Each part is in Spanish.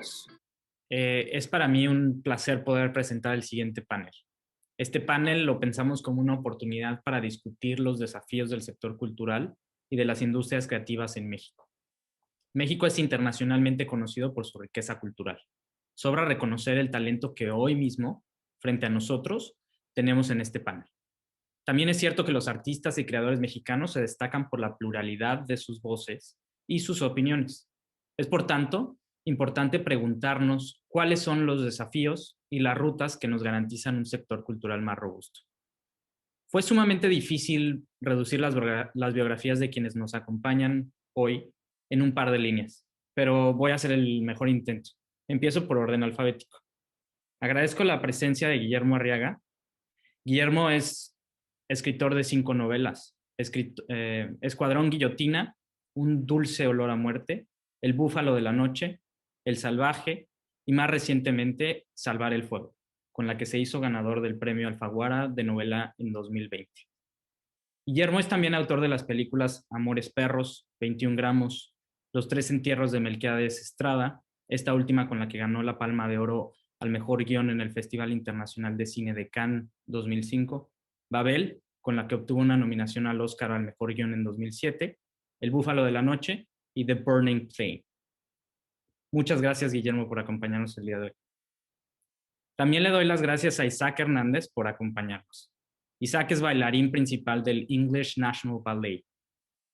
todos. Es para mí un placer poder presentar el siguiente panel. Este panel lo pensamos como una oportunidad para discutir los desafíos del sector cultural y de las industrias creativas en México. México es internacionalmente conocido por su riqueza cultural. Sobra reconocer el talento que hoy mismo, frente a nosotros, tenemos en este panel. También es cierto que los artistas y creadores mexicanos se destacan por la pluralidad de sus voces y sus opiniones. Es, por tanto, importante preguntarnos cuáles son los desafíos y las rutas que nos garantizan un sector cultural más robusto. Fue sumamente difícil reducir las biografías de quienes nos acompañan hoy en un par de líneas, pero voy a hacer el mejor intento. Empiezo por orden alfabético. Agradezco la presencia de Guillermo Arriaga. Guillermo es escritor de 5 novelas, Escuadrón Guillotina, Un dulce olor a muerte, El búfalo de la noche, El salvaje y más recientemente Salvar el fuego, con la que se hizo ganador del premio Alfaguara de novela en 2020. Guillermo es también autor de las películas Amores perros, 21 gramos, Los tres entierros de Melquiades Estrada, esta última con la que ganó la Palma de Oro al mejor guión en el Festival Internacional de Cine de Cannes 2005, Babel, con la que obtuvo una nominación al Oscar al mejor guión en 2007, El búfalo de la noche y The Burning Flame. Muchas gracias, Guillermo, por acompañarnos el día de hoy. También le doy las gracias a Isaac Hernández por acompañarnos. Isaac es bailarín principal del English National Ballet,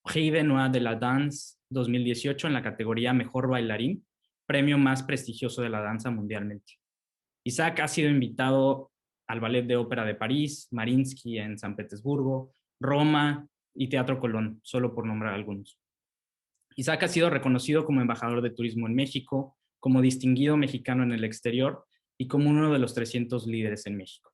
Prix de Noix de la Danse 2018 en la categoría Mejor Bailarín, premio más prestigioso de la danza mundialmente. Isaac ha sido invitado al Ballet de Ópera de París, Mariinsky en San Petersburgo, Roma y Teatro Colón, solo por nombrar algunos. Isaac ha sido reconocido como embajador de turismo en México, como distinguido mexicano en el exterior y como uno de los 300 líderes en México.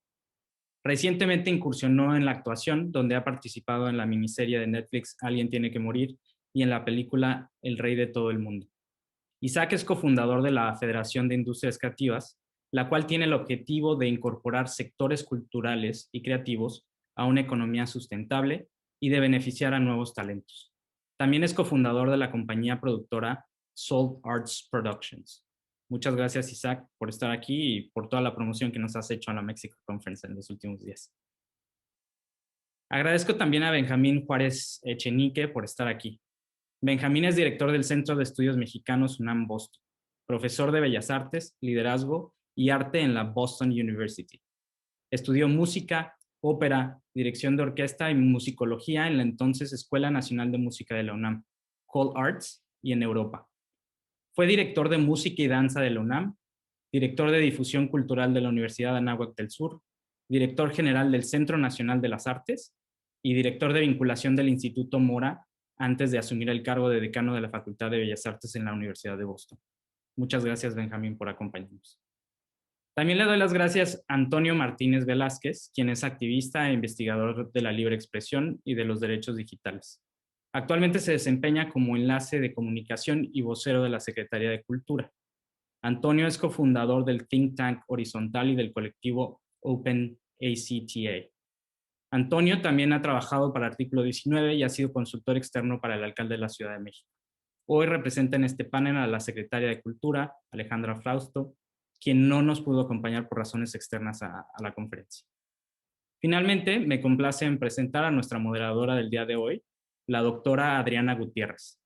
Recientemente incursionó en la actuación, donde ha participado en la miniserie de Netflix Alguien tiene que morir y en la película El rey de todo el mundo. Isaac es cofundador de la Federación de Industrias Creativas, la cual tiene el objetivo de incorporar sectores culturales y creativos a una economía sustentable y de beneficiar a nuevos talentos. También es cofundador de la compañía productora Salt Arts Productions. Muchas gracias, Isaac, por estar aquí y por toda la promoción que nos has hecho a la Mexico Conference en los últimos días. Agradezco también a Benjamín Juárez Echenique por estar aquí. Benjamín es director del Centro de Estudios Mexicanos UNAM Boston, profesor de Bellas Artes, Liderazgo y Arte en la Boston University. Estudió música, ópera, dirección de orquesta y musicología en la entonces Escuela Nacional de Música de la UNAM, Cole Arts, y en Europa. Fue director de música y danza de la UNAM, director de difusión cultural de la Universidad de Anáhuac del Sur, director general del Centro Nacional de las Artes y director de vinculación del Instituto Mora antes de asumir el cargo de decano de la Facultad de Bellas Artes en la Universidad de Boston. Muchas gracias, Benjamín, por acompañarnos. También le doy las gracias a Antonio Martínez Velázquez, quien es activista e investigador de la libre expresión y de los derechos digitales. Actualmente se desempeña como enlace de comunicación y vocero de la Secretaría de Cultura. Antonio es cofundador del think tank Horizontal y del colectivo Open ACTA. Antonio también ha trabajado para Artículo 19 y ha sido consultor externo para el alcalde de la Ciudad de México. Hoy representa en este panel a la secretaria de Cultura, Alejandra Frausto, quien no nos pudo acompañar por razones externas a la conferencia. Finalmente, me complace en presentar a nuestra moderadora del día de hoy, la doctora Adriana Gutiérrez.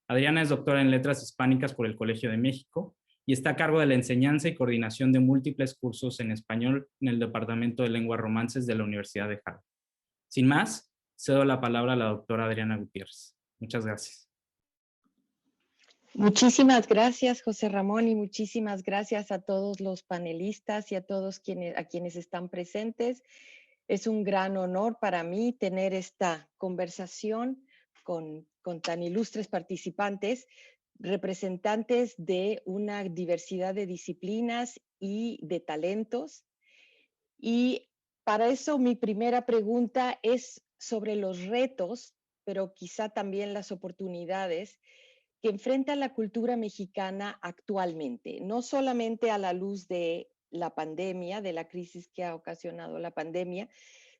Adriana es doctora en Letras Hispánicas por el Colegio de México y está a cargo de la enseñanza y coordinación de múltiples cursos en español en el Departamento de Lenguas Romances de la Universidad de Harvard. Sin más, cedo la palabra a la doctora Adriana Gutiérrez. Muchas gracias. Muchísimas gracias, José Ramón, y muchísimas gracias a todos los panelistas y a todos quienes están presentes. Es un gran honor para mí tener esta conversación con tan ilustres participantes, representantes de una diversidad de disciplinas y de talentos. Y para eso mi primera pregunta es sobre los retos, pero quizá también las oportunidades que enfrenta la cultura mexicana actualmente, no solamente a la luz de la pandemia, de la crisis que ha ocasionado la pandemia,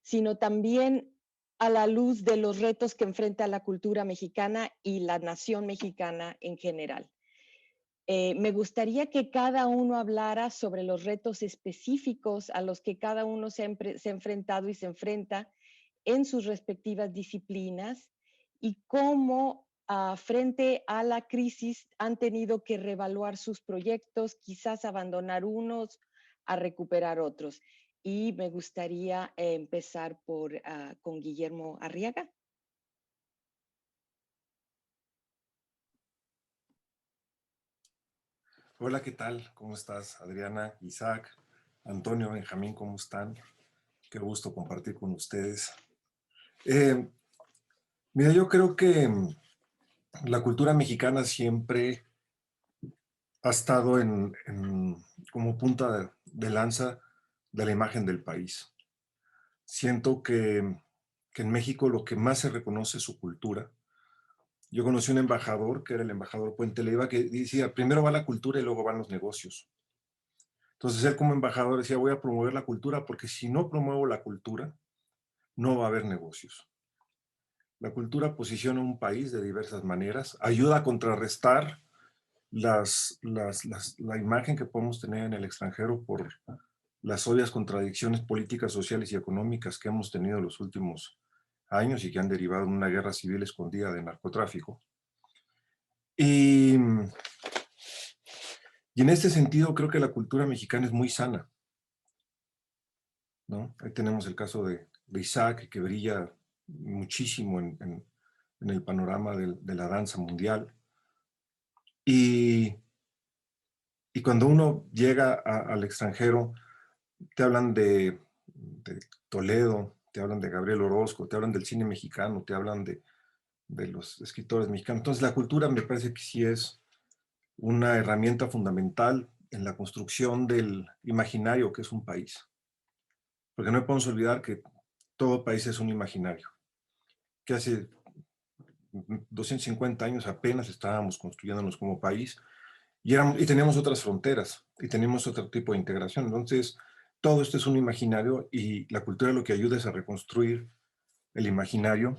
sino también a la luz de los retos que enfrenta la cultura mexicana y la nación mexicana en general. Me gustaría que cada uno hablara sobre los retos específicos a los que cada uno se ha enfrentado y se enfrenta en sus respectivas disciplinas y cómo frente a la crisis han tenido que reevaluar sus proyectos, quizás abandonar unos, a recuperar otros. Y me gustaría empezar con Guillermo Arriaga. Hola, ¿qué tal? ¿Cómo estás, Adriana, Isaac, Antonio, Benjamín? ¿Cómo están? Qué gusto compartir con ustedes. Eh, Mira, yo creo que la cultura mexicana siempre ha estado como punta de lanza de la imagen del país. Siento que en México lo que más se reconoce es su cultura. Yo conocí un embajador, que era el embajador Puente Leiva, que decía, primero va la cultura y luego van los negocios. Entonces él como embajador decía, voy a promover la cultura porque si no promuevo la cultura, no va a haber negocios. La cultura posiciona un país de diversas maneras, ayuda a contrarrestar la imagen que podemos tener en el extranjero por las obvias contradicciones políticas, sociales y económicas que hemos tenido en los últimos años y que han derivado en una guerra civil escondida de narcotráfico. Y, y en este sentido creo que la cultura mexicana es muy sana, ¿no? Ahí tenemos el caso de Isaac, que brilla muchísimo en el panorama de la danza mundial. Y, y cuando uno llega al extranjero, te hablan de Toledo, te hablan de Gabriel Orozco, te hablan del cine mexicano, te hablan de los escritores mexicanos. Entonces la cultura me parece que sí es una herramienta fundamental en la construcción del imaginario que es un país. Porque no podemos olvidar que todo país es un imaginario, que hace 250 años apenas estábamos construyéndonos como país y teníamos otras fronteras y tenemos otro tipo de integración. Entonces, todo esto es un imaginario y la cultura lo que ayuda es a reconstruir el imaginario.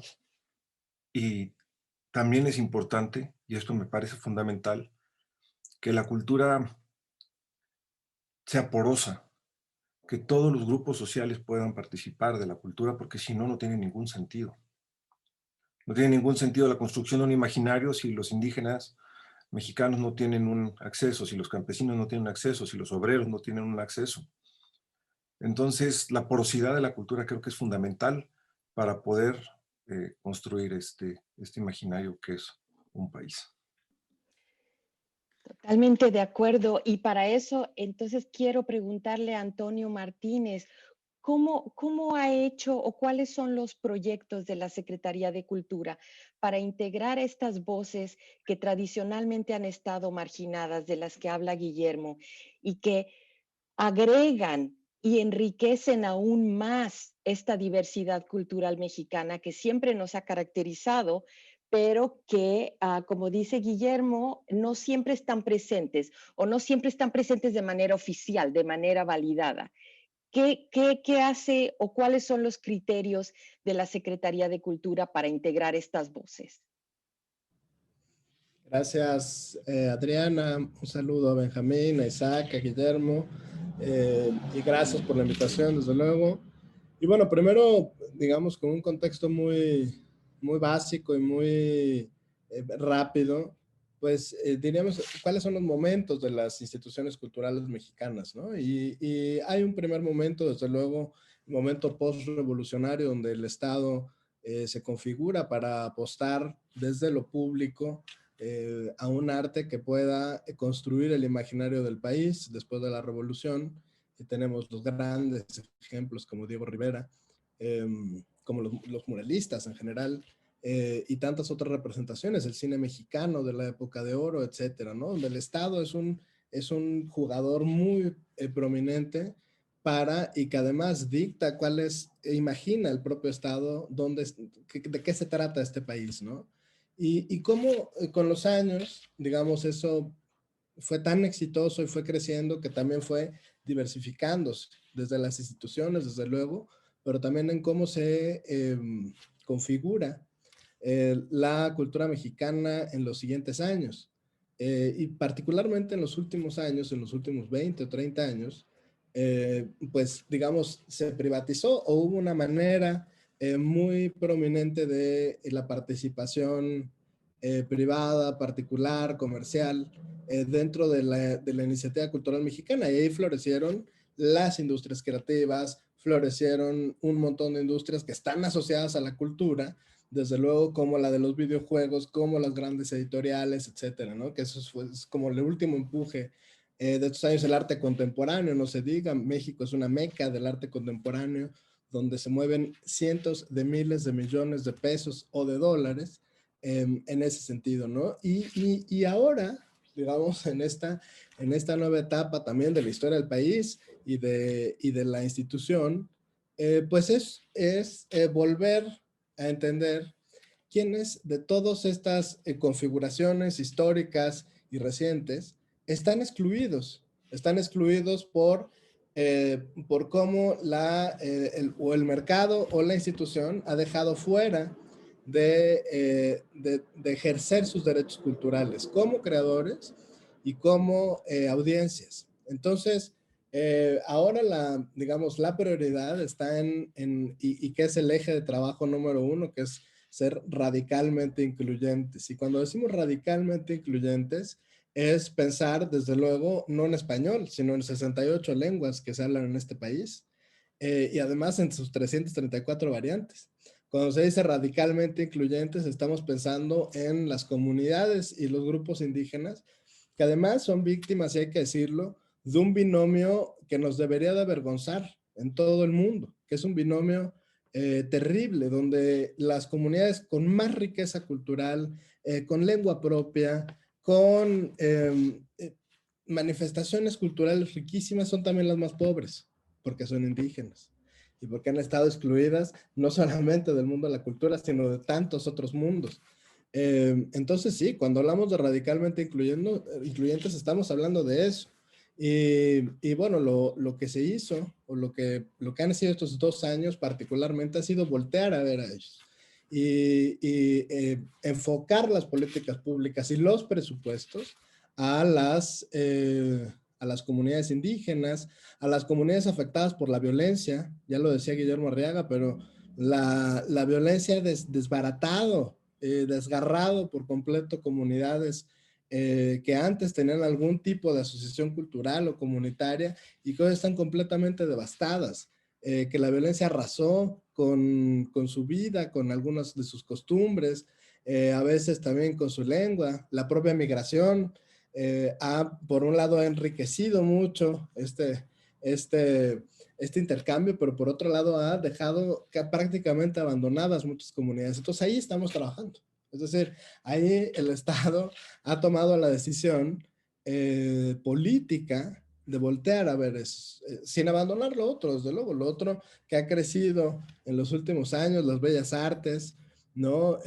Y también es importante, y esto me parece fundamental, que la cultura sea porosa, que todos los grupos sociales puedan participar de la cultura, porque si no, no tiene ningún sentido. No tiene ningún sentido la construcción de un imaginario si los indígenas mexicanos no tienen un acceso, si los campesinos no tienen acceso, si los obreros no tienen un acceso. Entonces, la porosidad de la cultura creo que es fundamental para poder construir este imaginario que es un país. Totalmente de acuerdo. Y para eso, entonces quiero preguntarle a Antonio Martínez, ¿cómo ha hecho o cuáles son los proyectos de la Secretaría de Cultura para integrar estas voces que tradicionalmente han estado marginadas, de las que habla Guillermo, y que agregan y enriquecen aún más esta diversidad cultural mexicana que siempre nos ha caracterizado, pero que, como dice Guillermo, no siempre están presentes o no siempre están presentes de manera oficial, de manera validada? ¿Qué hace o cuáles son los criterios de la Secretaría de Cultura para integrar estas voces? Gracias, Adriana. Un saludo a Benjamín, a Isaac, a Guillermo. Y gracias por la invitación, desde luego. Y bueno, primero, digamos, con un contexto muy básico y muy rápido, pues diríamos cuáles son los momentos de las instituciones culturales mexicanas, ¿no? Y hay un primer momento, desde luego, el momento post-revolucionario, donde el Estado se configura para apostar desde lo público a un arte que pueda construir el imaginario del país después de la revolución. Y tenemos los grandes ejemplos como Diego Rivera, como los muralistas en general, y tantas otras representaciones, el cine mexicano de la época de oro, etcétera, ¿no? Donde el Estado es un jugador muy prominente y que además dicta imagina el propio Estado de qué se trata este país, ¿no? Y cómo con los años, digamos, eso fue tan exitoso y fue creciendo que también fue diversificándose desde las instituciones, desde luego, pero también en cómo se configura la cultura mexicana en los siguientes años. y particularmente en los últimos años, en los últimos 20 o 30 años, pues digamos, se privatizó o hubo una manera muy prominente de la participación privada, particular, comercial, dentro de la iniciativa cultural mexicana. Y ahí florecieron las industrias creativas, florecieron un montón de industrias que están asociadas a la cultura, desde luego como la de los videojuegos, como las grandes editoriales, etcétera, ¿no? Que eso es como el último empuje de estos años. El arte contemporáneo, no se diga, México es una meca del arte contemporáneo, donde se mueven cientos de miles de millones de pesos o de dólares en ese sentido, ¿no? Y ahora, digamos, en esta nueva etapa también de la historia del país y de la institución, pues es volver a entender quiénes de todas estas configuraciones históricas y recientes están excluidos por cómo el mercado o la institución ha dejado fuera de ejercer sus derechos culturales como creadores y como audiencias. Entonces, ahora digamos, la prioridad está y que es el eje de trabajo número uno, que es ser radicalmente incluyentes. Y cuando decimos radicalmente incluyentes, es pensar, desde luego, no en español, sino en 68 lenguas que se hablan en este país, y además en sus 334 variantes. Cuando se dice radicalmente incluyentes, estamos pensando en las comunidades y los grupos indígenas, que además son víctimas, y hay que decirlo, de un binomio que nos debería de avergonzar en todo el mundo, que es un binomio terrible, donde las comunidades con más riqueza cultural, con lengua propia, con manifestaciones culturales riquísimas, son también las más pobres, porque son indígenas y porque han estado excluidas no solamente del mundo de la cultura, sino de tantos otros mundos. Entonces sí, cuando hablamos de radicalmente incluyentes, estamos hablando de eso. Y bueno, lo que se hizo, o lo que han sido estos 2 años particularmente, ha sido voltear a ver a ellos y enfocar las políticas públicas y los presupuestos a las comunidades indígenas, a las comunidades afectadas por la violencia. Ya lo decía Guillermo Arriaga, pero la violencia ha desbaratado, desgarrado por completo comunidades que antes tenían algún tipo de asociación cultural o comunitaria y que hoy están completamente devastadas, que la violencia arrasó con su vida, con algunas de sus costumbres, a veces también con su lengua. La propia migración por un lado, ha enriquecido mucho este intercambio, pero por otro lado ha dejado prácticamente abandonadas muchas comunidades. Entonces ahí estamos trabajando. Es decir, ahí el Estado ha tomado la decisión política de voltear a ver eso, sin abandonar lo otro, desde luego, lo otro que ha crecido en los últimos años, las bellas artes, ¿no?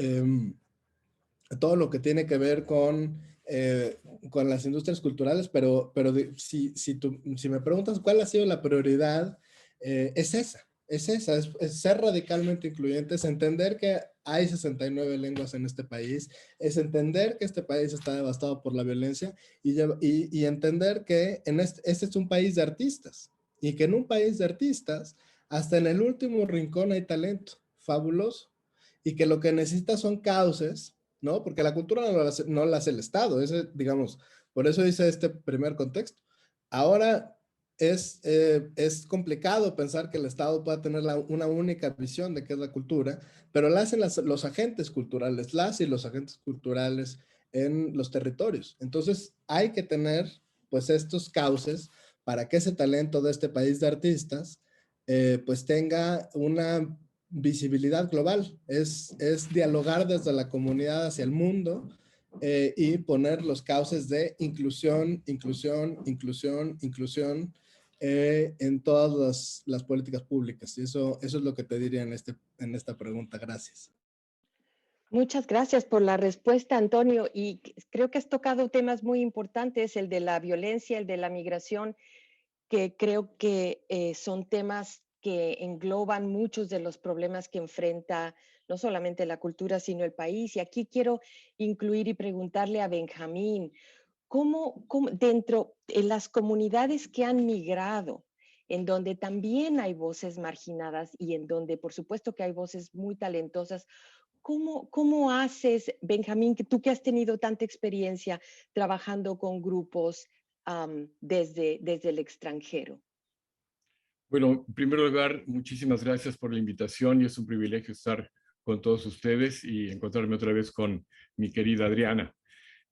Todo lo que tiene que ver con las industrias culturales, pero si me preguntas cuál ha sido la prioridad, es esa, es ser radicalmente incluyente, es entender que hay 69 lenguas en este país, es entender que este país está devastado por la violencia y entender que este es un país de artistas y que en un país de artistas, hasta en el último rincón hay talento fabuloso y que lo que necesita son cauces, ¿no? Porque la cultura no la hace el Estado, digamos, por eso dice este primer contexto. Ahora es complicado pensar que el Estado pueda tener una única visión de qué es la cultura, pero la hacen los agentes culturales, los agentes culturales en los territorios. Entonces hay que tener pues estos cauces para que ese talento de este país de artistas pues tenga una visibilidad global, es dialogar desde la comunidad hacia el mundo y poner los cauces de inclusión en todas las políticas públicas. Y eso es lo que te diría en esta pregunta. Gracias. Muchas gracias por la respuesta, Antonio. Y creo que has tocado temas muy importantes, el de la violencia, el de la migración, que creo que son temas que engloban muchos de los problemas que enfrenta no solamente la cultura, sino el país. Y aquí quiero incluir y preguntarle a Benjamín, dentro de las comunidades que han migrado, en donde también hay voces marginadas y en donde por supuesto que hay voces muy talentosas, ¿cómo haces, Benjamín, que tú que has tenido tanta experiencia trabajando con grupos desde el extranjero? Bueno, en primer lugar, muchísimas gracias por la invitación y es un privilegio estar con todos ustedes y encontrarme otra vez con mi querida Adriana.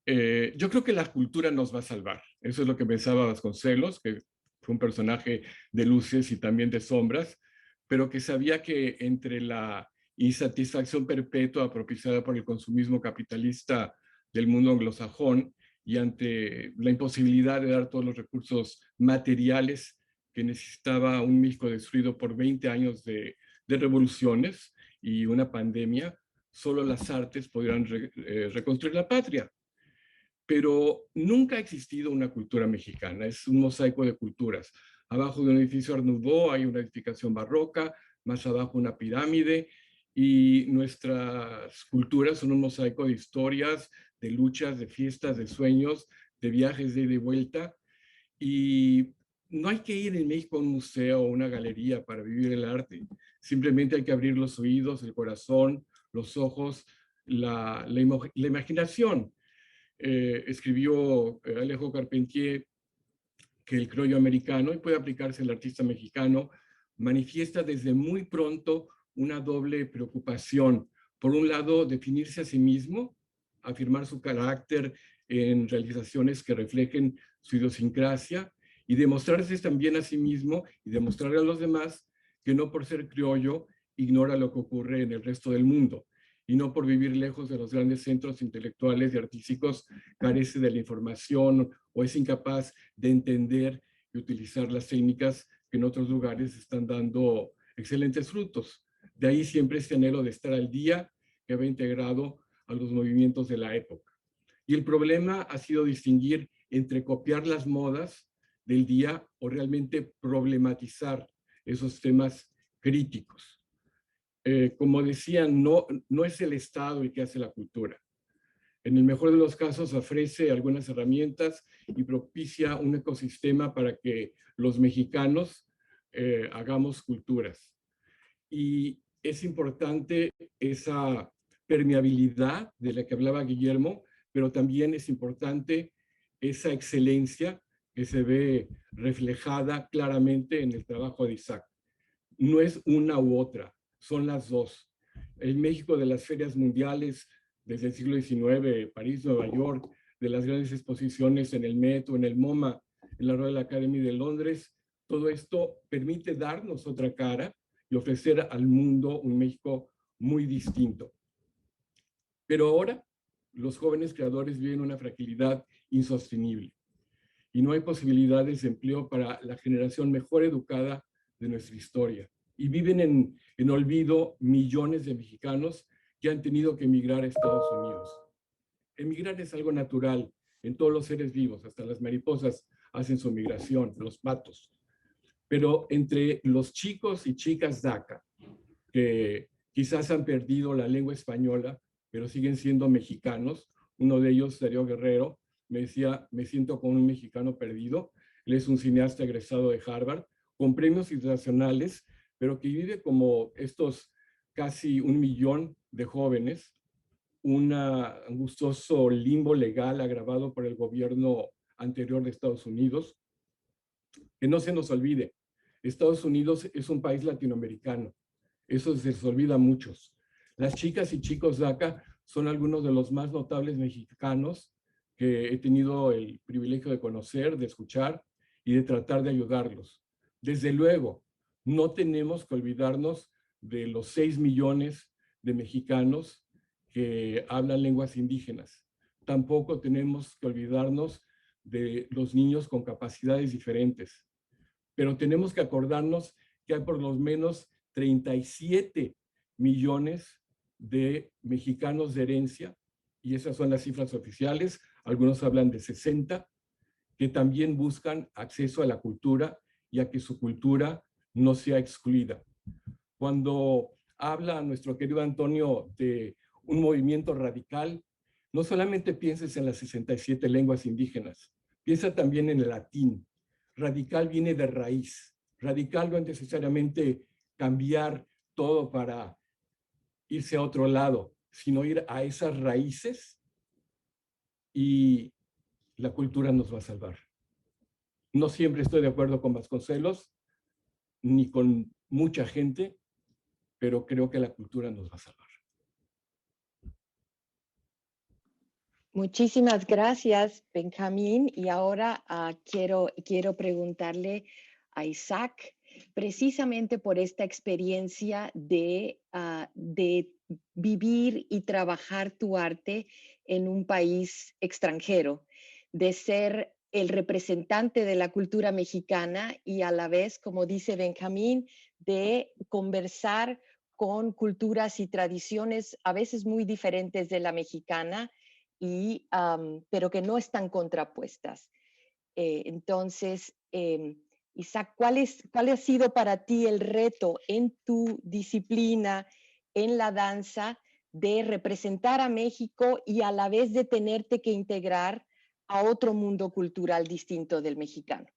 Yo creo que la cultura nos va a salvar. Eso es lo que pensaba Vasconcelos, que fue un personaje de luces y también de sombras, pero que sabía que entre la insatisfacción perpetua propiciada por el consumismo capitalista del mundo anglosajón y ante la imposibilidad de dar todos los recursos materiales que necesitaba un México destruido por 20 años de revoluciones y una pandemia, solo las artes podrán reconstruir la patria. Pero nunca ha existido una cultura mexicana, es un mosaico de culturas. Abajo de un edificio Art Nouveau hay una edificación barroca, más abajo una pirámide, y nuestras culturas son un mosaico de historias, de luchas, de fiestas, de sueños, de viajes de ida y vuelta, y no hay que ir en México a un museo o una galería para vivir el arte, simplemente hay que abrir los oídos, el corazón, los ojos, la imaginación. Escribió Alejo Carpentier que el criollo americano, y puede aplicarse al artista mexicano, manifiesta desde muy pronto una doble preocupación. Por un lado, definirse a sí mismo, afirmar su carácter en realizaciones que reflejen su idiosincrasia, y demostrarse también a sí mismo y demostrarle a los demás que no por ser criollo ignora lo que ocurre en el resto del mundo, y no por vivir lejos de los grandes centros intelectuales y artísticos carece de la información o es incapaz de entender y utilizar las técnicas que en otros lugares están dando excelentes frutos. De ahí siempre este anhelo de estar al día que va integrado a los movimientos de la época. Y el problema ha sido distinguir entre copiar las modas del día o realmente problematizar esos temas críticos. Como decía, no es el Estado el que hace la cultura. En el mejor de los casos ofrece algunas herramientas y propicia un ecosistema para que los mexicanos hagamos culturas. Y es importante esa permeabilidad de la que hablaba Guillermo, pero también es importante esa excelencia que se ve reflejada claramente en el trabajo de Isaac. No es una u otra, son las dos. El México de las ferias mundiales desde el siglo XIX, París, Nueva York, de las grandes exposiciones en el Met o en el MoMA, en la Royal Academy de Londres, todo esto permite darnos otra cara y ofrecer al mundo un México muy distinto. Pero ahora los jóvenes creadores viven una fragilidad insostenible y no hay posibilidades de empleo para la generación mejor educada de nuestra historia. Y viven en olvido millones de mexicanos que han tenido que emigrar a Estados Unidos. Emigrar es algo natural en todos los seres vivos, hasta las mariposas hacen su migración, los patos. Pero entre los chicos y chicas DACA, que quizás han perdido la lengua española, pero siguen siendo mexicanos, uno de ellos, Darío Guerrero, me decía, me siento como un mexicano perdido. Él es un cineasta egresado de Harvard, con premios internacionales, pero que vive como estos casi 1 millón de jóvenes, un angustioso limbo legal agravado por el gobierno anterior de Estados Unidos. Que no se nos olvide, Estados Unidos es un país latinoamericano. Eso se les olvida a muchos. Las chicas y chicos DACA son algunos de los más notables mexicanos que he tenido el privilegio de conocer, de escuchar y de tratar de ayudarlos. Desde luego, no tenemos que olvidarnos de los 6 millones de mexicanos que hablan lenguas indígenas. Tampoco tenemos que olvidarnos de los niños con capacidades diferentes. Pero tenemos que acordarnos que hay por lo menos 37 millones de mexicanos de herencia, y esas son las cifras oficiales, algunos hablan de 60, que también buscan acceso a la cultura y a que su cultura no sea excluida. Cuando habla nuestro querido Antonio de un movimiento radical, no solamente pienses en las 67 lenguas indígenas, piensa también en el latín. Radical viene de raíz. Radical no es necesariamente cambiar todo para irse a otro lado, sino ir a esas raíces y la cultura nos va a salvar. No siempre estoy de acuerdo con Vasconcelos, ni con mucha gente, pero creo que la cultura nos va a salvar. Muchísimas gracias, Benjamín. Y ahora quiero preguntarle a Isaac, precisamente por esta experiencia de vivir y trabajar tu arte en un país extranjero, de ser el representante de la cultura mexicana y a la vez, como dice Benjamín, de conversar con culturas y tradiciones a veces muy diferentes de la mexicana, pero que no están contrapuestas. Entonces, Isaac, ¿cuál ha sido para ti el reto en tu disciplina, en la danza, de representar a México y a la vez de tenerte que integrar a otro mundo cultural distinto del mexicano?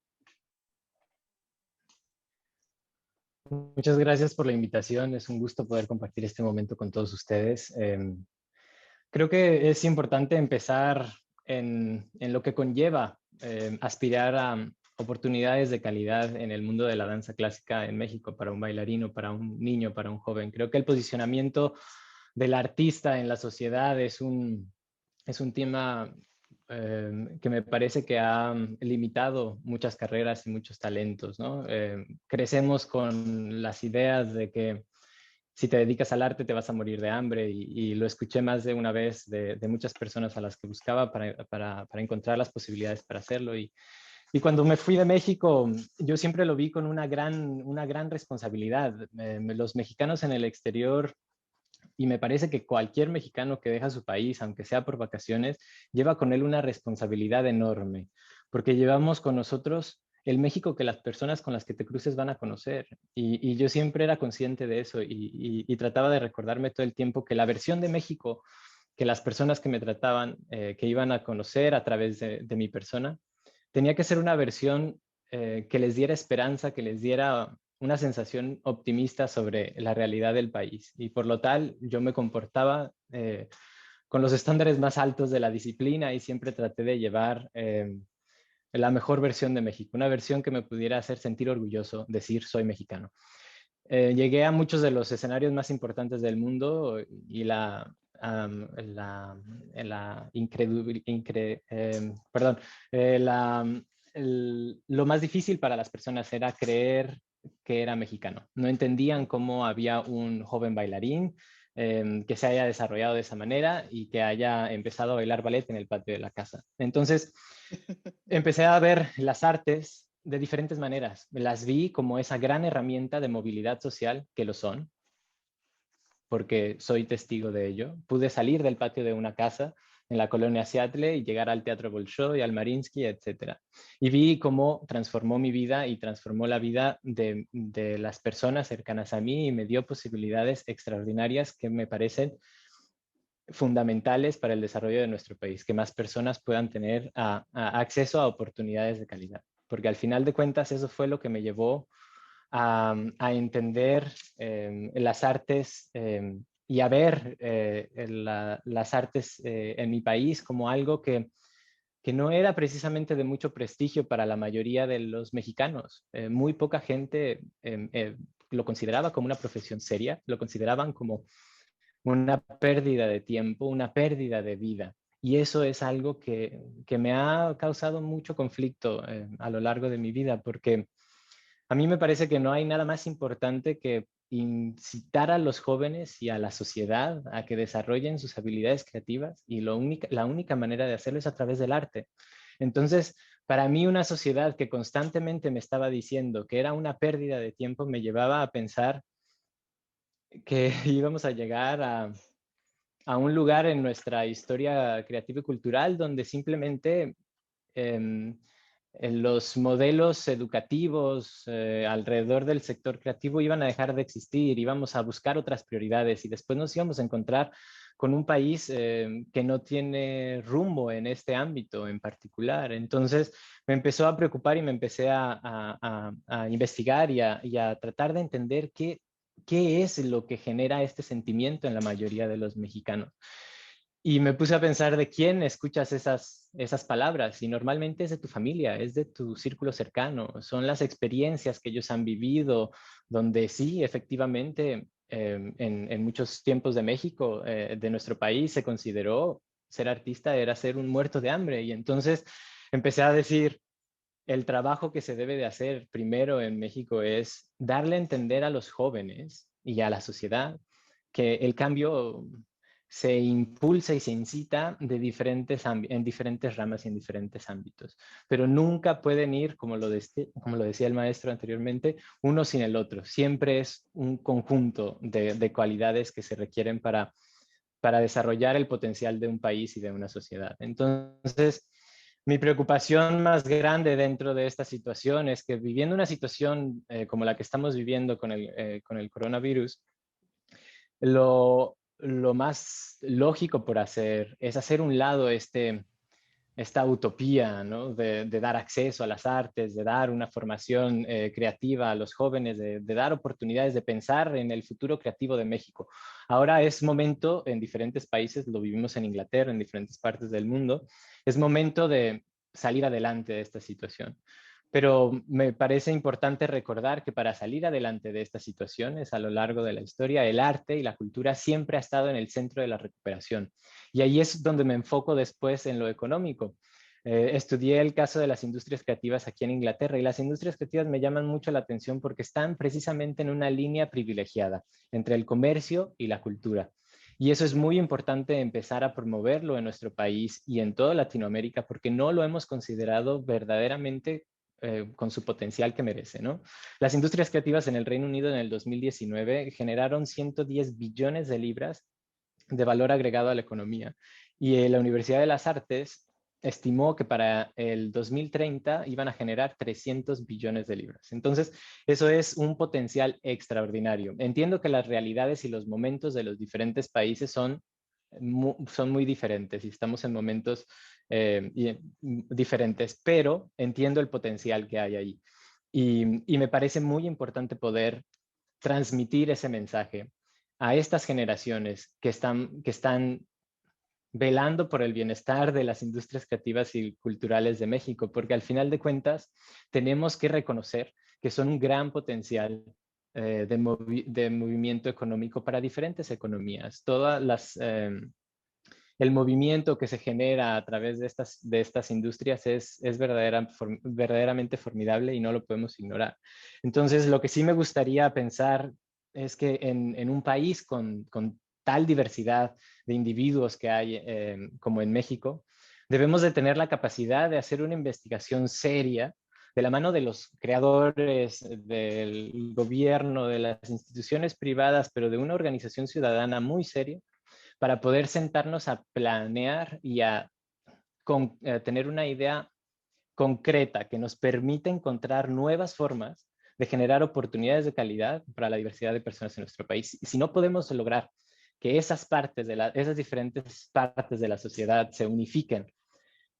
Muchas gracias por la invitación. Es un gusto poder compartir este momento con todos ustedes. Creo que es importante empezar en lo que conlleva aspirar a oportunidades de calidad en el mundo de la danza clásica en México para un bailarino, para un niño, para un joven. Creo que el posicionamiento del artista en la sociedad es un tema que me parece que ha limitado muchas carreras y muchos talentos, ¿no? Crecemos con las ideas de que si te dedicas al arte te vas a morir de hambre y lo escuché más de una vez de muchas personas a las que buscaba para encontrar las posibilidades para hacerlo. Y cuando me fui de México, yo siempre lo vi con una gran responsabilidad. Los mexicanos en el exterior, y me parece que cualquier mexicano que deja su país, aunque sea por vacaciones, lleva con él una responsabilidad enorme, porque llevamos con nosotros el México que las personas con las que te cruces van a conocer. Y yo siempre era consciente de eso y trataba de recordarme todo el tiempo que la versión de México que las personas que me trataban, que iban a conocer a través de mi persona, tenía que ser una versión que les diera esperanza, que les diera una sensación optimista sobre la realidad del país. Y por lo tal, yo me comportaba con los estándares más altos de la disciplina y siempre traté de llevar la mejor versión de México, una versión que me pudiera hacer sentir orgulloso, decir soy mexicano. Llegué a muchos de los escenarios más importantes del mundo y lo más difícil para las personas era creer que era mexicano. No entendían cómo había un joven bailarín que se haya desarrollado de esa manera y que haya empezado a bailar ballet en el patio de la casa. Entonces, empecé a ver las artes de diferentes maneras. Las vi como esa gran herramienta de movilidad social, que lo son, porque soy testigo de ello. Pude salir del patio de una casa en la colonia Seattle y llegar al Teatro Bolshoi, al Mariinsky, etc. Y vi cómo transformó mi vida y transformó la vida de las personas cercanas a mí y me dio posibilidades extraordinarias que me parecen fundamentales para el desarrollo de nuestro país, que más personas puedan tener acceso a oportunidades de calidad. Porque al final de cuentas eso fue lo que me llevó a entender las artes y a ver las artes en mi país como algo que no era precisamente de mucho prestigio para la mayoría de los mexicanos. Muy poca gente lo consideraba como una profesión seria, lo consideraban como una pérdida de tiempo, una pérdida de vida. Y eso es algo que me ha causado mucho conflicto a lo largo de mi vida, porque a mí me parece que no hay nada más importante que incitar a los jóvenes y a la sociedad a que desarrollen sus habilidades creativas y la única manera de hacerlo es a través del arte. Entonces, para mí una sociedad que constantemente me estaba diciendo que era una pérdida de tiempo me llevaba a pensar que íbamos a llegar a un lugar en nuestra historia creativa y cultural donde simplemente los modelos educativos alrededor del sector creativo iban a dejar de existir, íbamos a buscar otras prioridades y después nos íbamos a encontrar con un país que no tiene rumbo en este ámbito en particular. Entonces me empezó a preocupar y me empecé a investigar y a tratar de entender qué es lo que genera este sentimiento en la mayoría de los mexicanos. Y me puse a pensar de quién escuchas esas palabras, y normalmente es de tu familia, es de tu círculo cercano, son las experiencias que ellos han vivido, donde sí, efectivamente, en muchos tiempos de México, de nuestro país, se consideró ser artista era ser un muerto de hambre. Y entonces empecé a decir, el trabajo que se debe de hacer primero en México es darle a entender a los jóvenes y a la sociedad que el cambio se impulsa y se incita en diferentes ramas y en diferentes ámbitos, pero nunca pueden ir, como lo decía el maestro anteriormente, uno sin el otro. Siempre es un conjunto de cualidades que se requieren para desarrollar el potencial de un país y de una sociedad. Entonces, mi preocupación más grande dentro de esta situación es que, viviendo una situación como la que estamos viviendo con el coronavirus, lo más lógico por hacer es hacer un lado esta utopía, ¿no? de dar acceso a las artes, de dar una formación creativa a los jóvenes, de dar oportunidades de pensar en el futuro creativo de México. Ahora es momento, en diferentes países, lo vivimos en Inglaterra, en diferentes partes del mundo, es momento de salir adelante de esta situación. Pero me parece importante recordar que para salir adelante de estas situaciones a lo largo de la historia, el arte y la cultura siempre ha estado en el centro de la recuperación. Y ahí es donde me enfoco después en lo económico. Estudié el caso de las industrias creativas aquí en Inglaterra, y las industrias creativas me llaman mucho la atención porque están precisamente en una línea privilegiada entre el comercio y la cultura. Y eso es muy importante empezar a promoverlo en nuestro país y en toda Latinoamérica, porque no lo hemos considerado verdaderamente con su potencial que merece, ¿no? Las industrias creativas en el Reino Unido en el 2019 generaron 110 billones de libras de valor agregado a la economía. Y la Universidad de las Artes estimó que para el 2030 iban a generar 300 billones de libras. Entonces, eso es un potencial extraordinario. Entiendo que las realidades y los momentos de los diferentes países son muy diferentes y estamos en momentos diferentes, pero entiendo el potencial que hay ahí. Y me parece muy importante poder transmitir ese mensaje a estas generaciones que están velando por el bienestar de las industrias creativas y culturales de México, porque al final de cuentas tenemos que reconocer que son un gran potencial de movimiento económico para diferentes economías. El movimiento que se genera a través de estas industrias es verdaderamente formidable y no lo podemos ignorar. Entonces, lo que sí me gustaría pensar es que en un país con tal diversidad de individuos que hay, como en México, debemos de tener la capacidad de hacer una investigación seria de la mano de los creadores, del gobierno, de las instituciones privadas, pero de una organización ciudadana muy seria, para poder sentarnos a planear y a tener una idea concreta que nos permita encontrar nuevas formas de generar oportunidades de calidad para la diversidad de personas en nuestro país. Y si no podemos lograr que esas diferentes partes de la sociedad se unifiquen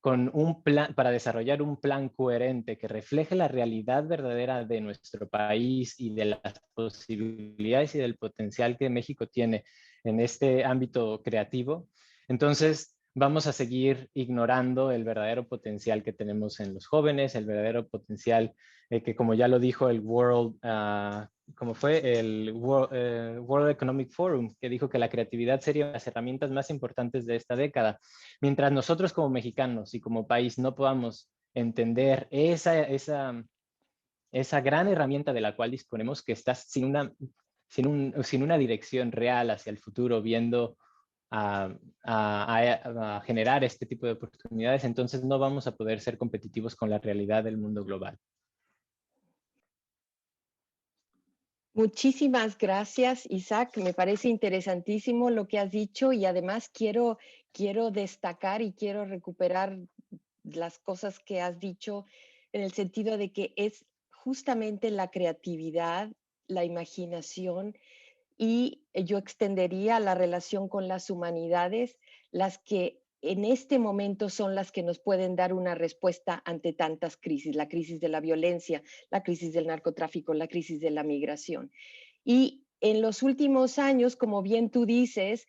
con un plan para desarrollar un plan coherente que refleje la realidad verdadera de nuestro país y de las posibilidades y del potencial que México tiene en este ámbito creativo, entonces vamos a seguir ignorando el verdadero potencial que tenemos en los jóvenes, el verdadero potencial que, como ya lo dijo el como fue el World Economic Forum, que dijo que la creatividad sería una de las herramientas más importantes de esta década. Mientras nosotros como mexicanos y como país no podamos entender esa gran herramienta de la cual disponemos, que está sin una dirección real hacia el futuro, viendo a generar este tipo de oportunidades, entonces no vamos a poder ser competitivos con la realidad del mundo global. Muchísimas gracias, Isaac. Me parece interesantísimo lo que has dicho, y además quiero destacar y quiero recuperar las cosas que has dicho, en el sentido de que es justamente la creatividad, la imaginación, y yo extendería la relación con las humanidades, las que en este momento son las que nos pueden dar una respuesta ante tantas crisis, la crisis de la violencia, la crisis del narcotráfico, la crisis de la migración. Y en los últimos años, como bien tú dices,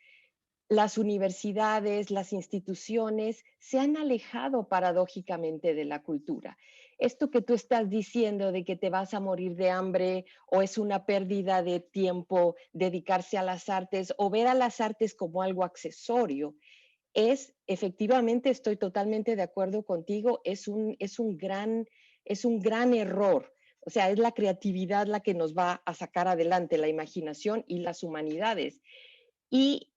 las universidades, las instituciones se han alejado paradójicamente de la cultura. Esto que tú estás diciendo de que te vas a morir de hambre o es una pérdida de tiempo dedicarse a las artes o ver a las artes como algo accesorio, efectivamente, estoy totalmente de acuerdo contigo, es un gran error. O sea, es la creatividad la que nos va a sacar adelante, la imaginación y las humanidades. Y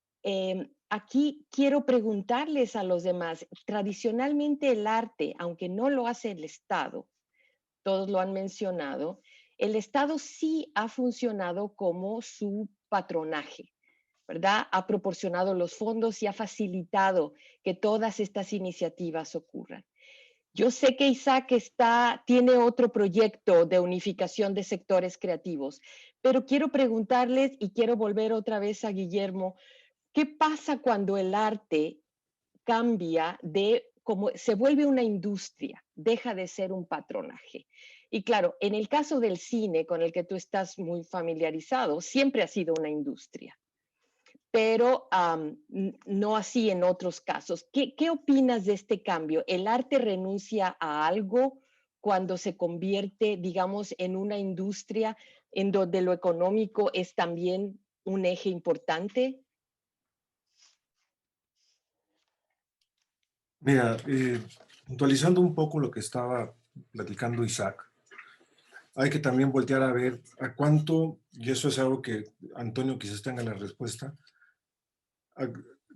aquí quiero preguntarles a los demás, tradicionalmente el arte, aunque no lo hace el Estado, todos lo han mencionado, el Estado sí ha funcionado como su patronaje, ¿verdad? Ha proporcionado los fondos y ha facilitado que todas estas iniciativas ocurran. Yo sé que Isaac tiene otro proyecto de unificación de sectores creativos, pero quiero preguntarles y quiero volver otra vez a Guillermo, ¿qué pasa cuando el arte cambia como se vuelve una industria, deja de ser un patronaje? Y claro, en el caso del cine, con el que tú estás muy familiarizado, siempre ha sido una industria, pero no así en otros casos. ¿Qué opinas de este cambio? ¿El arte renuncia a algo cuando se convierte, digamos, en una industria en donde lo económico es también un eje importante? Mira, puntualizando un poco lo que estaba platicando Isaac, hay que también voltear a ver a cuánto, y eso es algo que Antonio quizás tenga la respuesta, a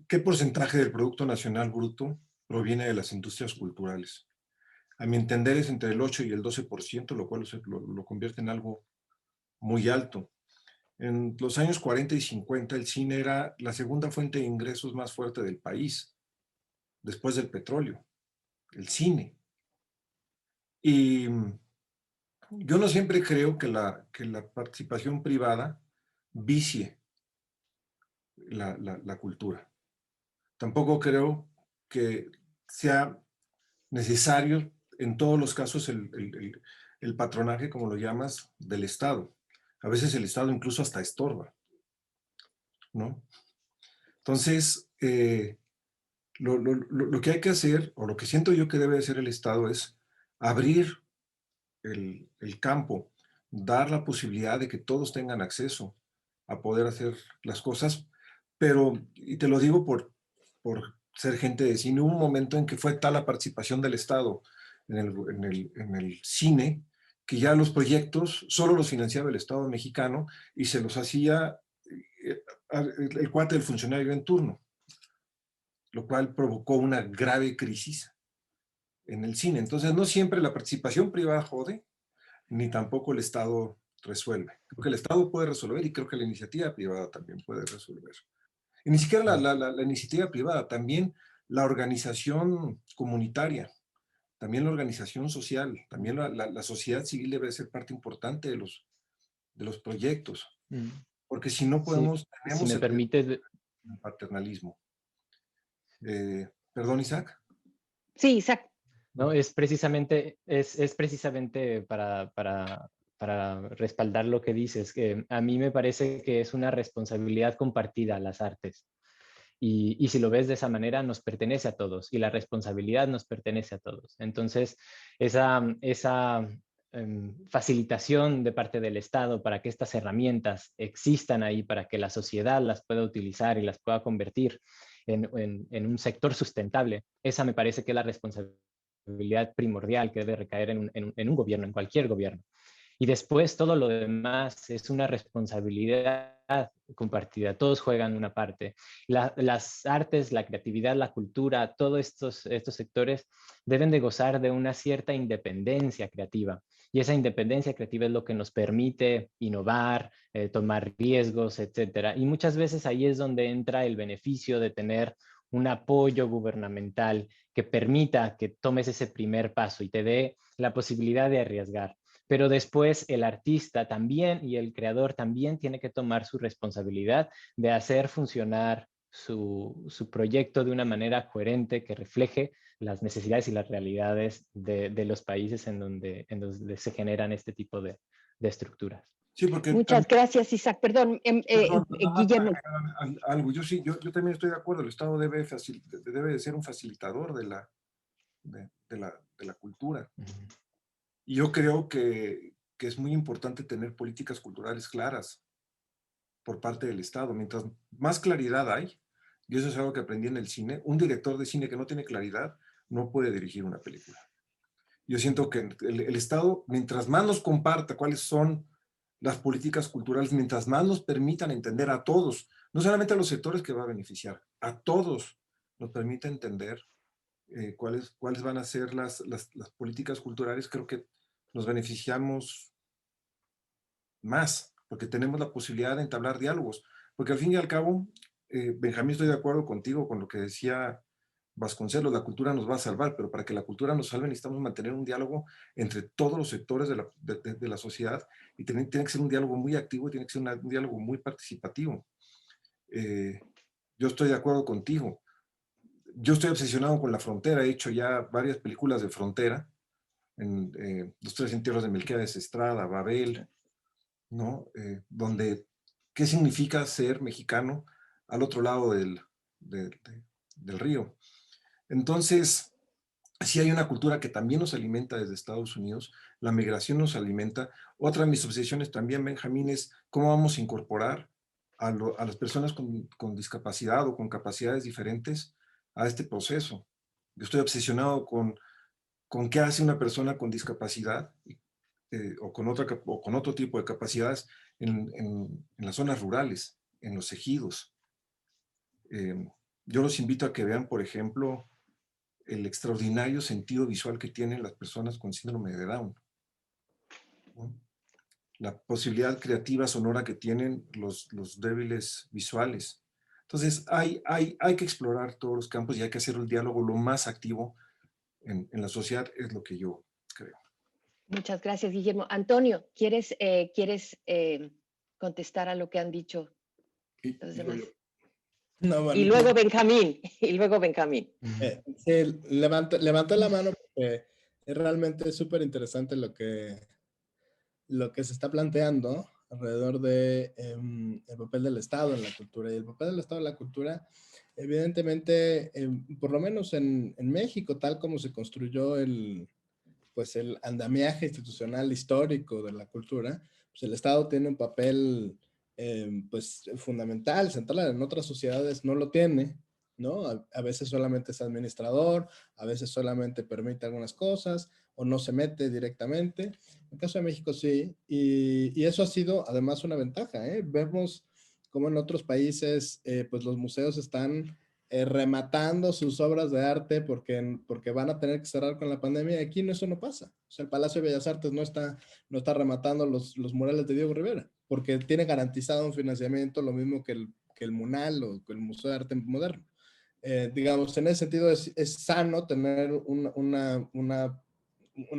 qué porcentaje del Producto Nacional Bruto proviene de las industrias culturales. A mi entender es entre el 8 y el 12%, lo cual lo convierte en algo muy alto. En los años 40 y 50 el cine era la segunda fuente de ingresos más fuerte del país, después del petróleo, el cine. Y yo no siempre creo que la participación privada vicie la cultura. Tampoco creo que sea necesario en todos los casos el patronaje, como lo llamas, del Estado. A veces el Estado incluso hasta estorba, ¿no? Entonces, lo que hay que hacer, o lo que siento yo que debe hacer el Estado es abrir el campo, dar la posibilidad de que todos tengan acceso a poder hacer las cosas, pero, y te lo digo por ser gente de cine, hubo un momento en que fue tal la participación del Estado en el cine, que ya los proyectos solo los financiaba el Estado mexicano y se los hacía el cuate del funcionario en turno, lo cual provocó una grave crisis en el cine. Entonces, no siempre la participación privada jode, ni tampoco el Estado resuelve. Creo que el Estado puede resolver y creo que la iniciativa privada también puede resolver. Y ni siquiera la iniciativa privada, también la organización comunitaria, también la organización social, también la sociedad civil debe ser parte importante de los proyectos, porque si no Sí, tenemos si me el permites, paternalismo. Perdón, Isaac. Sí, Isaac. ¿no? Es precisamente para respaldar lo que dices, que a mí me parece que es una responsabilidad compartida las artes. Y si lo ves de esa manera, nos pertenece a todos y la responsabilidad nos pertenece a todos. Entonces, esa facilitación de parte del Estado para que estas herramientas existan ahí, para que la sociedad las pueda utilizar y las pueda convertir en un sector sustentable, esa me parece que es la responsabilidad primordial que debe recaer en un gobierno, en cualquier gobierno. Y después todo lo demás es una responsabilidad compartida, todos juegan una parte. Las artes, la creatividad, la cultura, todos estos sectores deben de gozar de una cierta independencia creativa. Y esa independencia creativa es lo que nos permite innovar, tomar riesgos, etcétera. Y muchas veces ahí es donde entra el beneficio de tener un apoyo gubernamental que permita que tomes ese primer paso y te dé la posibilidad de arriesgar. pero después el artista también y el creador también tiene que tomar su responsabilidad de hacer funcionar su proyecto de una manera coherente que refleje las necesidades y las realidades de los países en donde se generan este tipo de estructuras. Sí, porque Muchas gracias, Isaac. Perdón, perdón, nada más para Guillermo. agregar algo. Yo también estoy de acuerdo. El Estado debe de ser un facilitador de la cultura. Y yo creo que es muy importante tener políticas culturales claras por parte del Estado. Mientras más claridad hay, y eso es algo que aprendí en el cine, un director de cine que no tiene claridad no puede dirigir una película. Yo siento que el Estado, mientras más nos comparta cuáles son las políticas culturales, mientras más nos permitan entender a todos, no solamente a los sectores que va a beneficiar, a todos nos permite entender cuáles van a ser las políticas culturales, creo que nos beneficiamos más, porque tenemos la posibilidad de entablar diálogos. Porque al fin y al cabo, Benjamín, estoy de acuerdo contigo con lo que decía Vasconcelos, la cultura nos va a salvar, pero para que la cultura nos salve necesitamos mantener un diálogo entre todos los sectores de la sociedad y tiene que ser un diálogo muy activo y tiene que ser un diálogo muy participativo. Yo estoy de acuerdo contigo. Yo estoy obsesionado con la frontera, he hecho ya varias películas de frontera, en Los Tres Entierros de Melquiades Estrada, Babel, ¿no? Donde, ¿qué significa ser mexicano al otro lado del río? Entonces, sí hay una cultura que también nos alimenta desde Estados Unidos, la migración nos alimenta. Otra de mis obsesiones también, Benjamín, es cómo vamos a incorporar a las personas con discapacidad o con capacidades diferentes a este proceso. Yo estoy obsesionado con qué hace una persona con discapacidad o con otro tipo de capacidades en las zonas rurales, en los ejidos. Yo los invito a que vean, por ejemplo, el extraordinario sentido visual que tienen las personas con síndrome de Down, ¿no? La posibilidad creativa sonora que tienen los débiles visuales. Entonces, hay que explorar todos los campos y hay que hacer el diálogo lo más activo en la sociedad, es lo que yo creo. Muchas gracias, Guillermo. Antonio, ¿quieres contestar a lo que han dicho los demás? No, bueno, Y luego Benjamín, y luego Benjamín. Sí, levanto la mano porque es realmente súper interesante lo que se está planteando alrededor de el papel del Estado en la cultura. Y el papel del Estado en la cultura, evidentemente, por lo menos en México, tal como se construyó el andamiaje institucional histórico de la cultura, pues el Estado tiene un papel pues fundamental, central. En otras sociedades no lo tiene, ¿no? A veces solamente es administrador, a veces solamente permite algunas cosas o no se mete directamente. En el caso de México sí, y eso ha sido además una ventaja, ¿eh? Vemos cómo en otros países pues los museos están rematando sus obras de arte porque van a tener que cerrar con la pandemia, y aquí eso no pasa. O sea, el Palacio de Bellas Artes no está rematando los murales de Diego Rivera, porque tiene garantizado un financiamiento, lo mismo que el MUNAL o que el Museo de Arte Moderno. Digamos, en ese sentido es sano tener una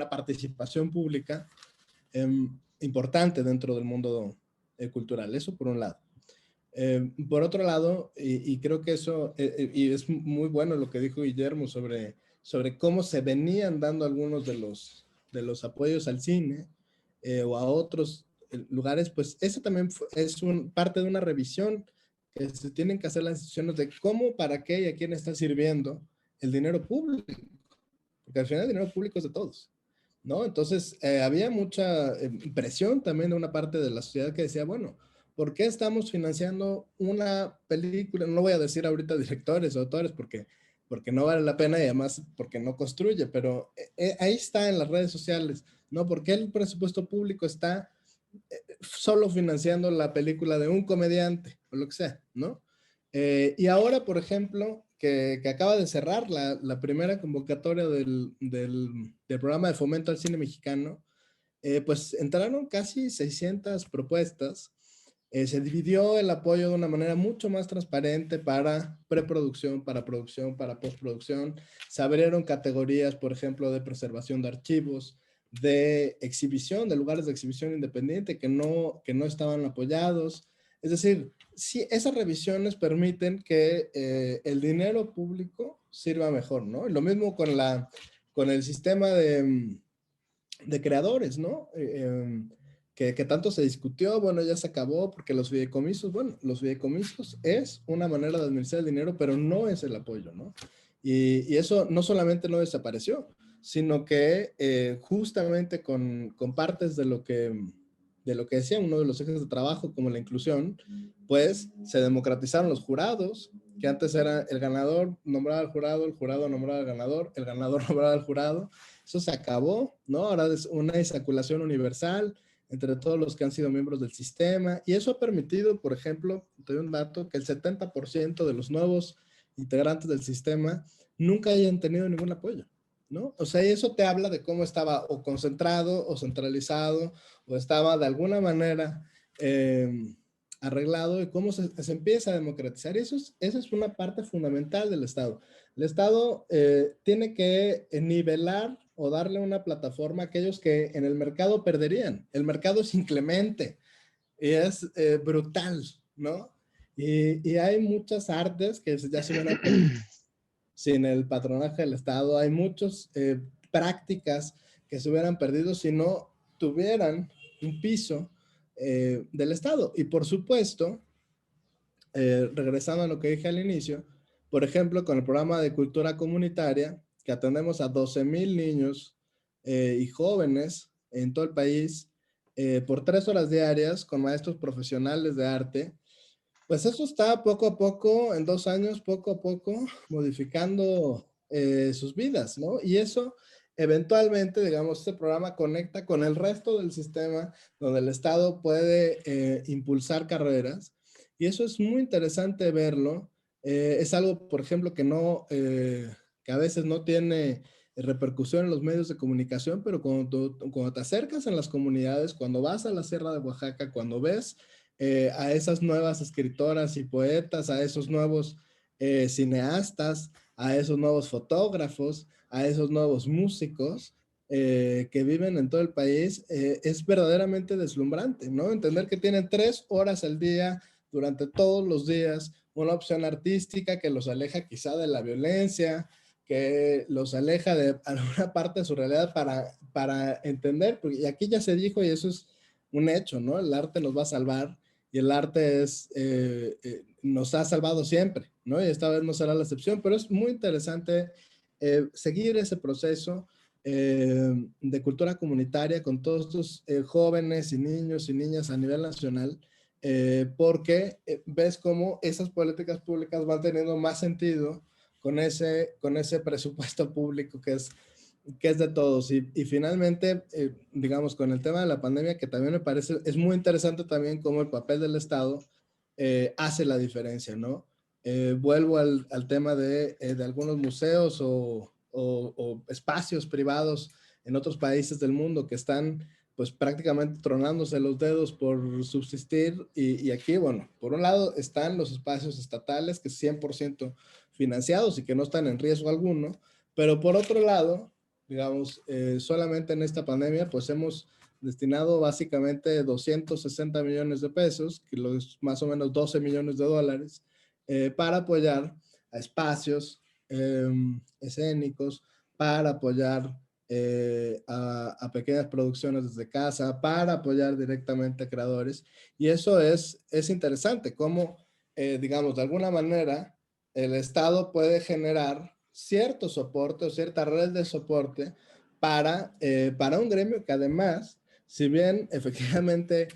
participación pública importante dentro del mundo cultural. Eso por un lado. Por otro lado, y creo que eso, y es muy bueno lo que dijo Guillermo sobre cómo se venían dando algunos de los apoyos al cine o a otros lugares, pues eso también es parte de una revisión que se tienen que hacer las instituciones de cómo, para qué y a quién está sirviendo el dinero público, porque al final el dinero público es de todos, ¿no? Entonces, había mucha presión también de una parte de la sociedad que decía, bueno, ¿por qué estamos financiando una película? No voy a decir ahorita directores o autores porque no vale la pena y además porque no construye, pero ahí está en las redes sociales, ¿no? ¿Por qué el presupuesto público está solo financiando la película de un comediante o lo que sea, ¿no? Y ahora, por ejemplo, que acaba de cerrar la primera convocatoria del programa de fomento al cine mexicano, pues entraron casi 600 propuestas. Se dividió el apoyo de una manera mucho más transparente para preproducción, para producción, para postproducción. Se abrieron categorías, por ejemplo, de preservación de archivos, de exhibición, de lugares de exhibición independiente que no estaban apoyados. Es decir, sí, esas revisiones permiten que el dinero público sirva mejor, ¿no? Y lo mismo con el sistema de creadores, ¿no? Que tanto se discutió, bueno, ya se acabó porque los fideicomisos, bueno, los fideicomisos es una manera de administrar el dinero, pero no es el apoyo, ¿no? Y eso no solamente no desapareció, sino que justamente con partes de lo que decía uno de los ejes de trabajo, como la inclusión, pues se democratizaron los jurados, que antes era el ganador nombraba al jurado, el jurado nombraba al ganador, el ganador nombraba al jurado. Eso se acabó, ¿no? Ahora es una insaculación universal entre todos los que han sido miembros del sistema, y eso ha permitido, por ejemplo, te doy un dato, que el 70% de los nuevos integrantes del sistema nunca hayan tenido ningún apoyo, ¿no? O sea, eso te habla de cómo estaba o concentrado o centralizado o estaba de alguna manera arreglado y cómo se empieza a democratizar. Y esa es una parte fundamental del Estado. El Estado tiene que nivelar o darle una plataforma a aquellos que en el mercado perderían. El mercado es inclemente y es brutal, ¿no? Y hay muchas artes que ya se hubieran perdido sin el patronaje del Estado. Hay muchas prácticas que se hubieran perdido si no tuvieran un piso del Estado. Y por supuesto, regresando a lo que dije al inicio, por ejemplo, con el programa de cultura comunitaria, que atendemos a 12,000 niños y jóvenes en todo el país por 3 horas diarias con maestros profesionales de arte, pues eso está poco a poco, en 2 años, poco a poco, modificando sus vidas, ¿no? Y eso eventualmente, digamos, este programa conecta con el resto del sistema donde el Estado puede impulsar carreras. Y eso es muy interesante verlo. Es algo, por ejemplo, que a veces no tiene repercusión en los medios de comunicación, pero cuando te acercas en las comunidades, cuando vas a la Sierra de Oaxaca, cuando ves a esas nuevas escritoras y poetas, a esos nuevos cineastas, a esos nuevos fotógrafos, a esos nuevos músicos que viven en todo el país, es verdaderamente deslumbrante, ¿no? Entender que tienen 3 horas al día, durante todos los días, una opción artística que los aleja quizá de la violencia, que los aleja de alguna parte de su realidad para entender, y aquí ya se dijo y eso es un hecho, ¿no? El arte nos va a salvar y el arte nos ha salvado siempre, ¿no? Y esta vez no será la excepción, pero es muy interesante seguir ese proceso de cultura comunitaria con todos estos jóvenes y niños y niñas a nivel nacional, porque ves cómo esas políticas públicas van teniendo más sentido con ese presupuesto público que es de todos. Y finalmente, digamos, con el tema de la pandemia, que también me parece, es muy interesante también cómo el papel del Estado hace la diferencia, ¿no? Vuelvo al tema de algunos museos o espacios privados en otros países del mundo que están pues prácticamente tronándose los dedos por subsistir y aquí, bueno, por un lado están los espacios estatales que 100% financiados y que no están en riesgo alguno, pero por otro lado, digamos, solamente en esta pandemia, pues hemos destinado básicamente 260 millones de pesos, que es más o menos 12 millones de dólares, para apoyar a espacios escénicos, para apoyar a pequeñas producciones desde casa, para apoyar directamente a creadores. Y eso es interesante, cómo, digamos, de alguna manera, el Estado puede generar cierto soporte o cierta red de soporte para un gremio que además, si bien efectivamente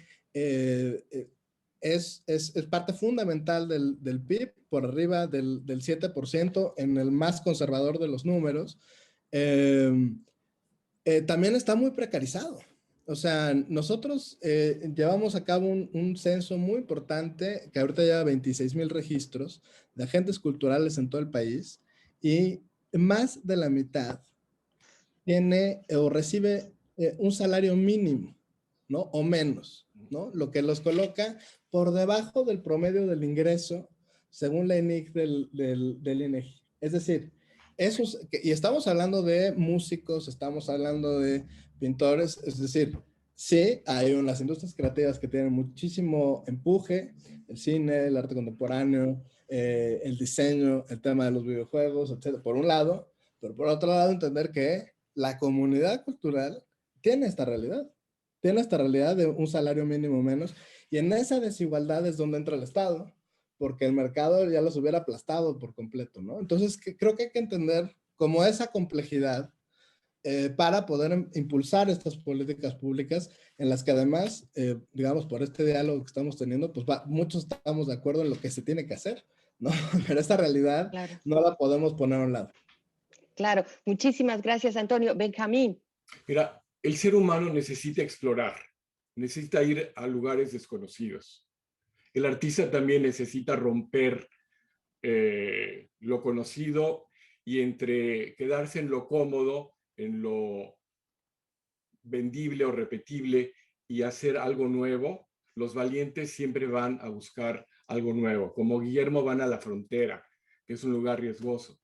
es parte fundamental del PIB, por arriba del 7% en el más conservador de los números, también está muy precarizado. O sea, nosotros llevamos a cabo un censo muy importante que ahorita lleva 26,000 registros de agentes culturales en todo el país y más de la mitad tiene o recibe un salario mínimo, ¿no? O menos, ¿no? Lo que los coloca por debajo del promedio del ingreso según la INIC del INEGI. Es decir, y estamos hablando de músicos, estamos hablando de pintores, es decir, sí, hay unas industrias creativas que tienen muchísimo empuje, el cine, el arte contemporáneo, el diseño, el tema de los videojuegos, etcétera, por un lado, pero por otro lado entender que la comunidad cultural tiene esta realidad de un salario mínimo menos, y en esa desigualdad es donde entra el Estado, porque el mercado ya los hubiera aplastado por completo, ¿no? Entonces, creo que hay que entender como esa complejidad para poder impulsar estas políticas públicas en las que además, digamos, por este diálogo que estamos teniendo, pues muchos estamos de acuerdo en lo que se tiene que hacer, ¿no? Pero esta realidad Claro. no la podemos poner a un lado. Claro, muchísimas gracias, Antonio. Benjamín. Mira, el ser humano necesita explorar, necesita ir a lugares desconocidos. El artista también necesita romper lo conocido y entre quedarse en lo cómodo, en lo vendible o repetible y hacer algo nuevo, los valientes siempre van a buscar algo nuevo. Como Guillermo van a la frontera, que es un lugar riesgoso.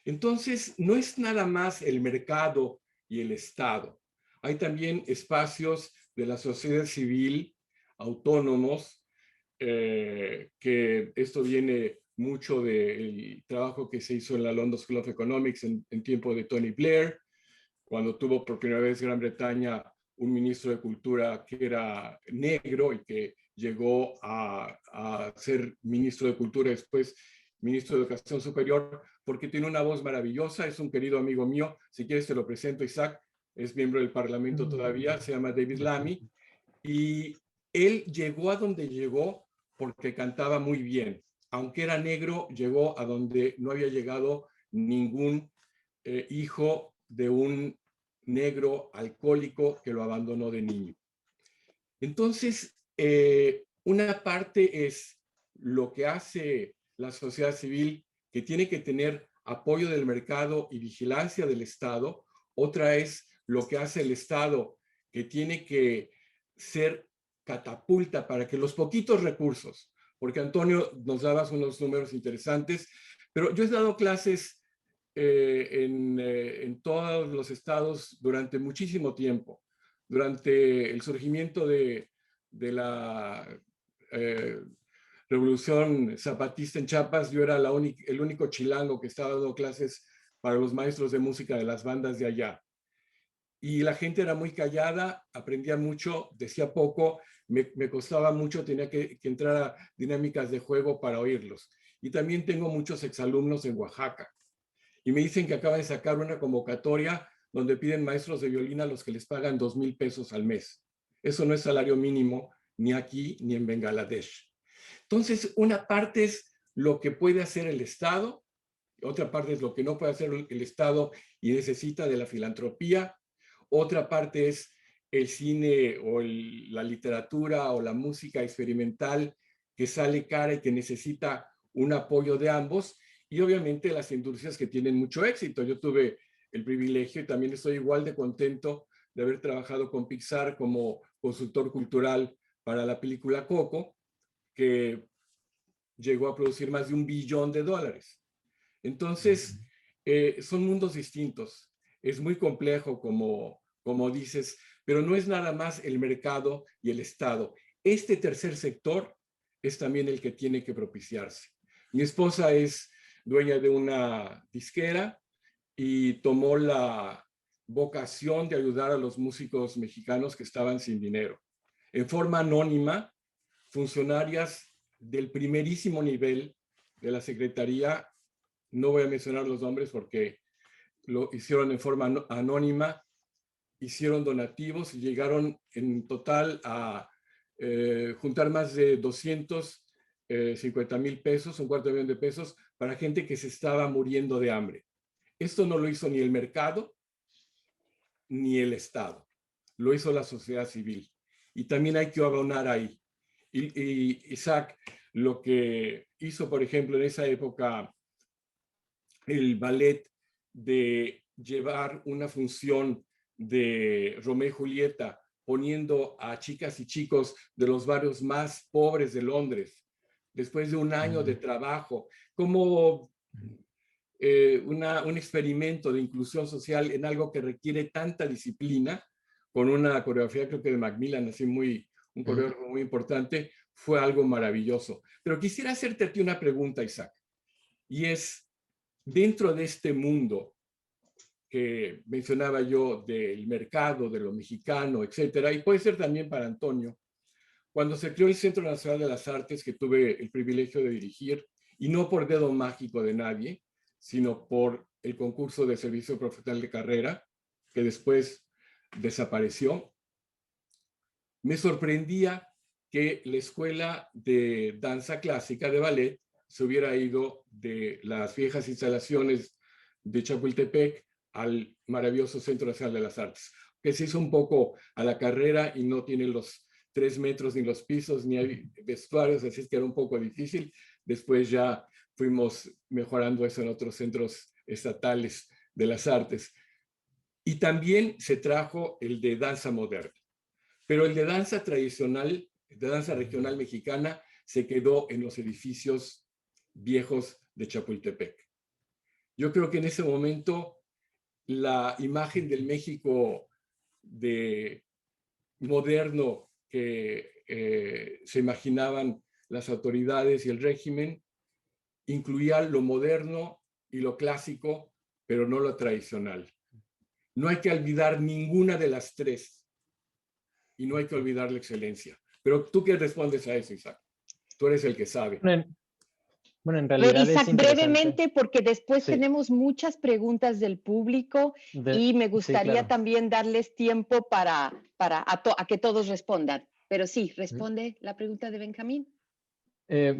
Entonces, no es nada más el mercado y el Estado. Hay también espacios de la sociedad civil autónomos, que esto viene mucho del trabajo que se hizo en la London School of Economics en tiempo de Tony Blair, cuando tuvo por primera vez Gran Bretaña un ministro de Cultura que era negro y que llegó a ser ministro de Cultura, después ministro de Educación Superior, porque tiene una voz maravillosa, es un querido amigo mío, si quieres te lo presento, Isaac, es miembro del Parlamento todavía, se llama David Lammy, y él llegó a donde llegó porque cantaba muy bien. Aunque era negro, llegó a donde no había llegado ningún hijo de un negro alcohólico que lo abandonó de niño. Entonces, una parte es lo que hace la sociedad civil, que tiene que tener apoyo del mercado y vigilancia del Estado. Otra es lo que hace el Estado, que tiene que ser catapulta para que los poquitos recursos, porque Antonio nos dabas unos números interesantes, pero yo he dado clases en todos los estados durante muchísimo tiempo. Durante el surgimiento de la revolución zapatista en Chiapas, yo era el único chilango que estaba dando clases para los maestros de música de las bandas de allá. Y la gente era muy callada, aprendía mucho, decía poco, me costaba mucho, tenía que entrar a dinámicas de juego para oírlos. Y también tengo muchos exalumnos en Oaxaca. Y me dicen que acaban de sacar una convocatoria donde piden maestros de violín a los que les pagan 2,000 pesos al mes. Eso no es salario mínimo ni aquí ni en Bangladesh. Entonces, una parte es lo que puede hacer el Estado, otra parte es lo que no puede hacer el Estado y necesita de la filantropía, otra parte es el cine o la literatura o la música experimental que sale cara y que necesita un apoyo de ambos, y obviamente las industrias que tienen mucho éxito. Yo tuve el privilegio y también estoy igual de contento de haber trabajado con Pixar como consultor cultural para la película Coco, que llegó a producir más de $1 billón. Entonces, son mundos distintos. Es muy complejo, como dices, pero no es nada más el mercado y el Estado. Este tercer sector es también el que tiene que propiciarse. Mi esposa es dueña de una disquera y tomó la vocación de ayudar a los músicos mexicanos que estaban sin dinero. En forma anónima, funcionarias del primerísimo nivel de la Secretaría, no voy a mencionar los nombres porque lo hicieron en forma anónima, hicieron donativos y llegaron en total a juntar más de 250,000 pesos, $250,000 para gente que se estaba muriendo de hambre. Esto no lo hizo ni el mercado ni el Estado, lo hizo la sociedad civil. Y también hay que abonar ahí. Y Isaac, lo que hizo, por ejemplo, en esa época el ballet de llevar una función de Romeo y Julieta, poniendo a chicas y chicos de los barrios más pobres de Londres, después de un año de trabajo, como un experimento de inclusión social en algo que requiere tanta disciplina, con una coreografía, creo que de Macmillan, así un coreógrafo muy importante, fue algo maravilloso. Pero quisiera hacerte a ti una pregunta, Isaac, y es, dentro de este mundo que mencionaba yo del mercado, de lo mexicano, etcétera, y puede ser también para Antonio, cuando se creó el Centro Nacional de las Artes, que tuve el privilegio de dirigir, y no por dedo mágico de nadie, sino por el concurso de servicio profesional de carrera, que después desapareció, me sorprendía que la escuela de danza clásica de ballet se hubiera ido de las viejas instalaciones de Chapultepec al maravilloso Centro Nacional de las Artes, que se hizo un poco a la carrera y no tiene los 3 metros ni los pisos ni hay vestuarios, así es que era un poco difícil. Después ya fuimos mejorando eso en otros centros estatales de las artes. Y también se trajo el de danza moderna. Pero el de danza tradicional, de danza regional mexicana, se quedó en los edificios viejos de Chapultepec. Yo creo que en ese momento la imagen del México de moderno que se imaginaban las autoridades y el régimen incluía lo moderno y lo clásico, pero no lo tradicional. No hay que olvidar ninguna de las tres y no hay que olvidar la excelencia. Pero ¿tú qué respondes a eso, Isaac? Tú eres el que sabe. Bueno, en A ver, realidad Isaac, es interesante. brevemente, porque después Sí. tenemos muchas preguntas del público y me gustaría claro. también darles tiempo a que todos respondan. Pero sí, responde la pregunta de Benjamín.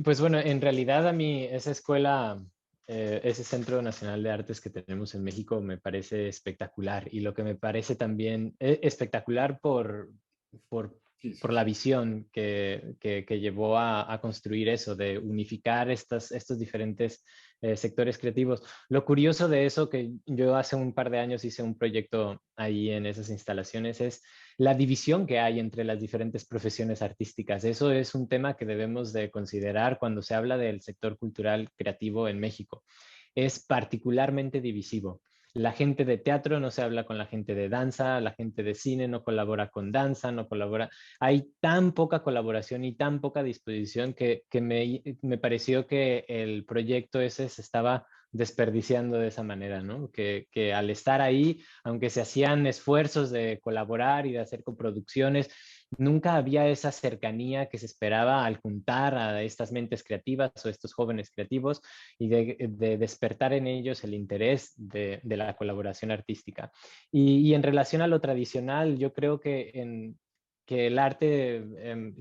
Pues bueno, en realidad a mí esa escuela, ese Centro Nacional de Artes que tenemos en México me parece espectacular, y lo que me parece también espectacular por la visión que llevó a construir eso, de unificar estos diferentes sectores creativos. Lo curioso de eso, que yo hace un par de años hice un proyecto ahí en esas instalaciones, es la división que hay entre las diferentes profesiones artísticas. Eso es un tema que debemos de considerar cuando se habla del sector cultural creativo en México. Es particularmente divisivo. La gente de teatro no se habla con la gente de danza, la gente de cine no colabora con danza, no colabora. Hay tan poca colaboración y tan poca disposición que me pareció que el proyecto ese se estaba desperdiciando de esa manera, ¿no? Que al estar ahí, aunque se hacían esfuerzos de colaborar y de hacer coproducciones, nunca había esa cercanía que se esperaba al juntar a estas mentes creativas o estos jóvenes creativos y de despertar en ellos el interés de la colaboración artística. Y en relación a lo tradicional, yo creo que el arte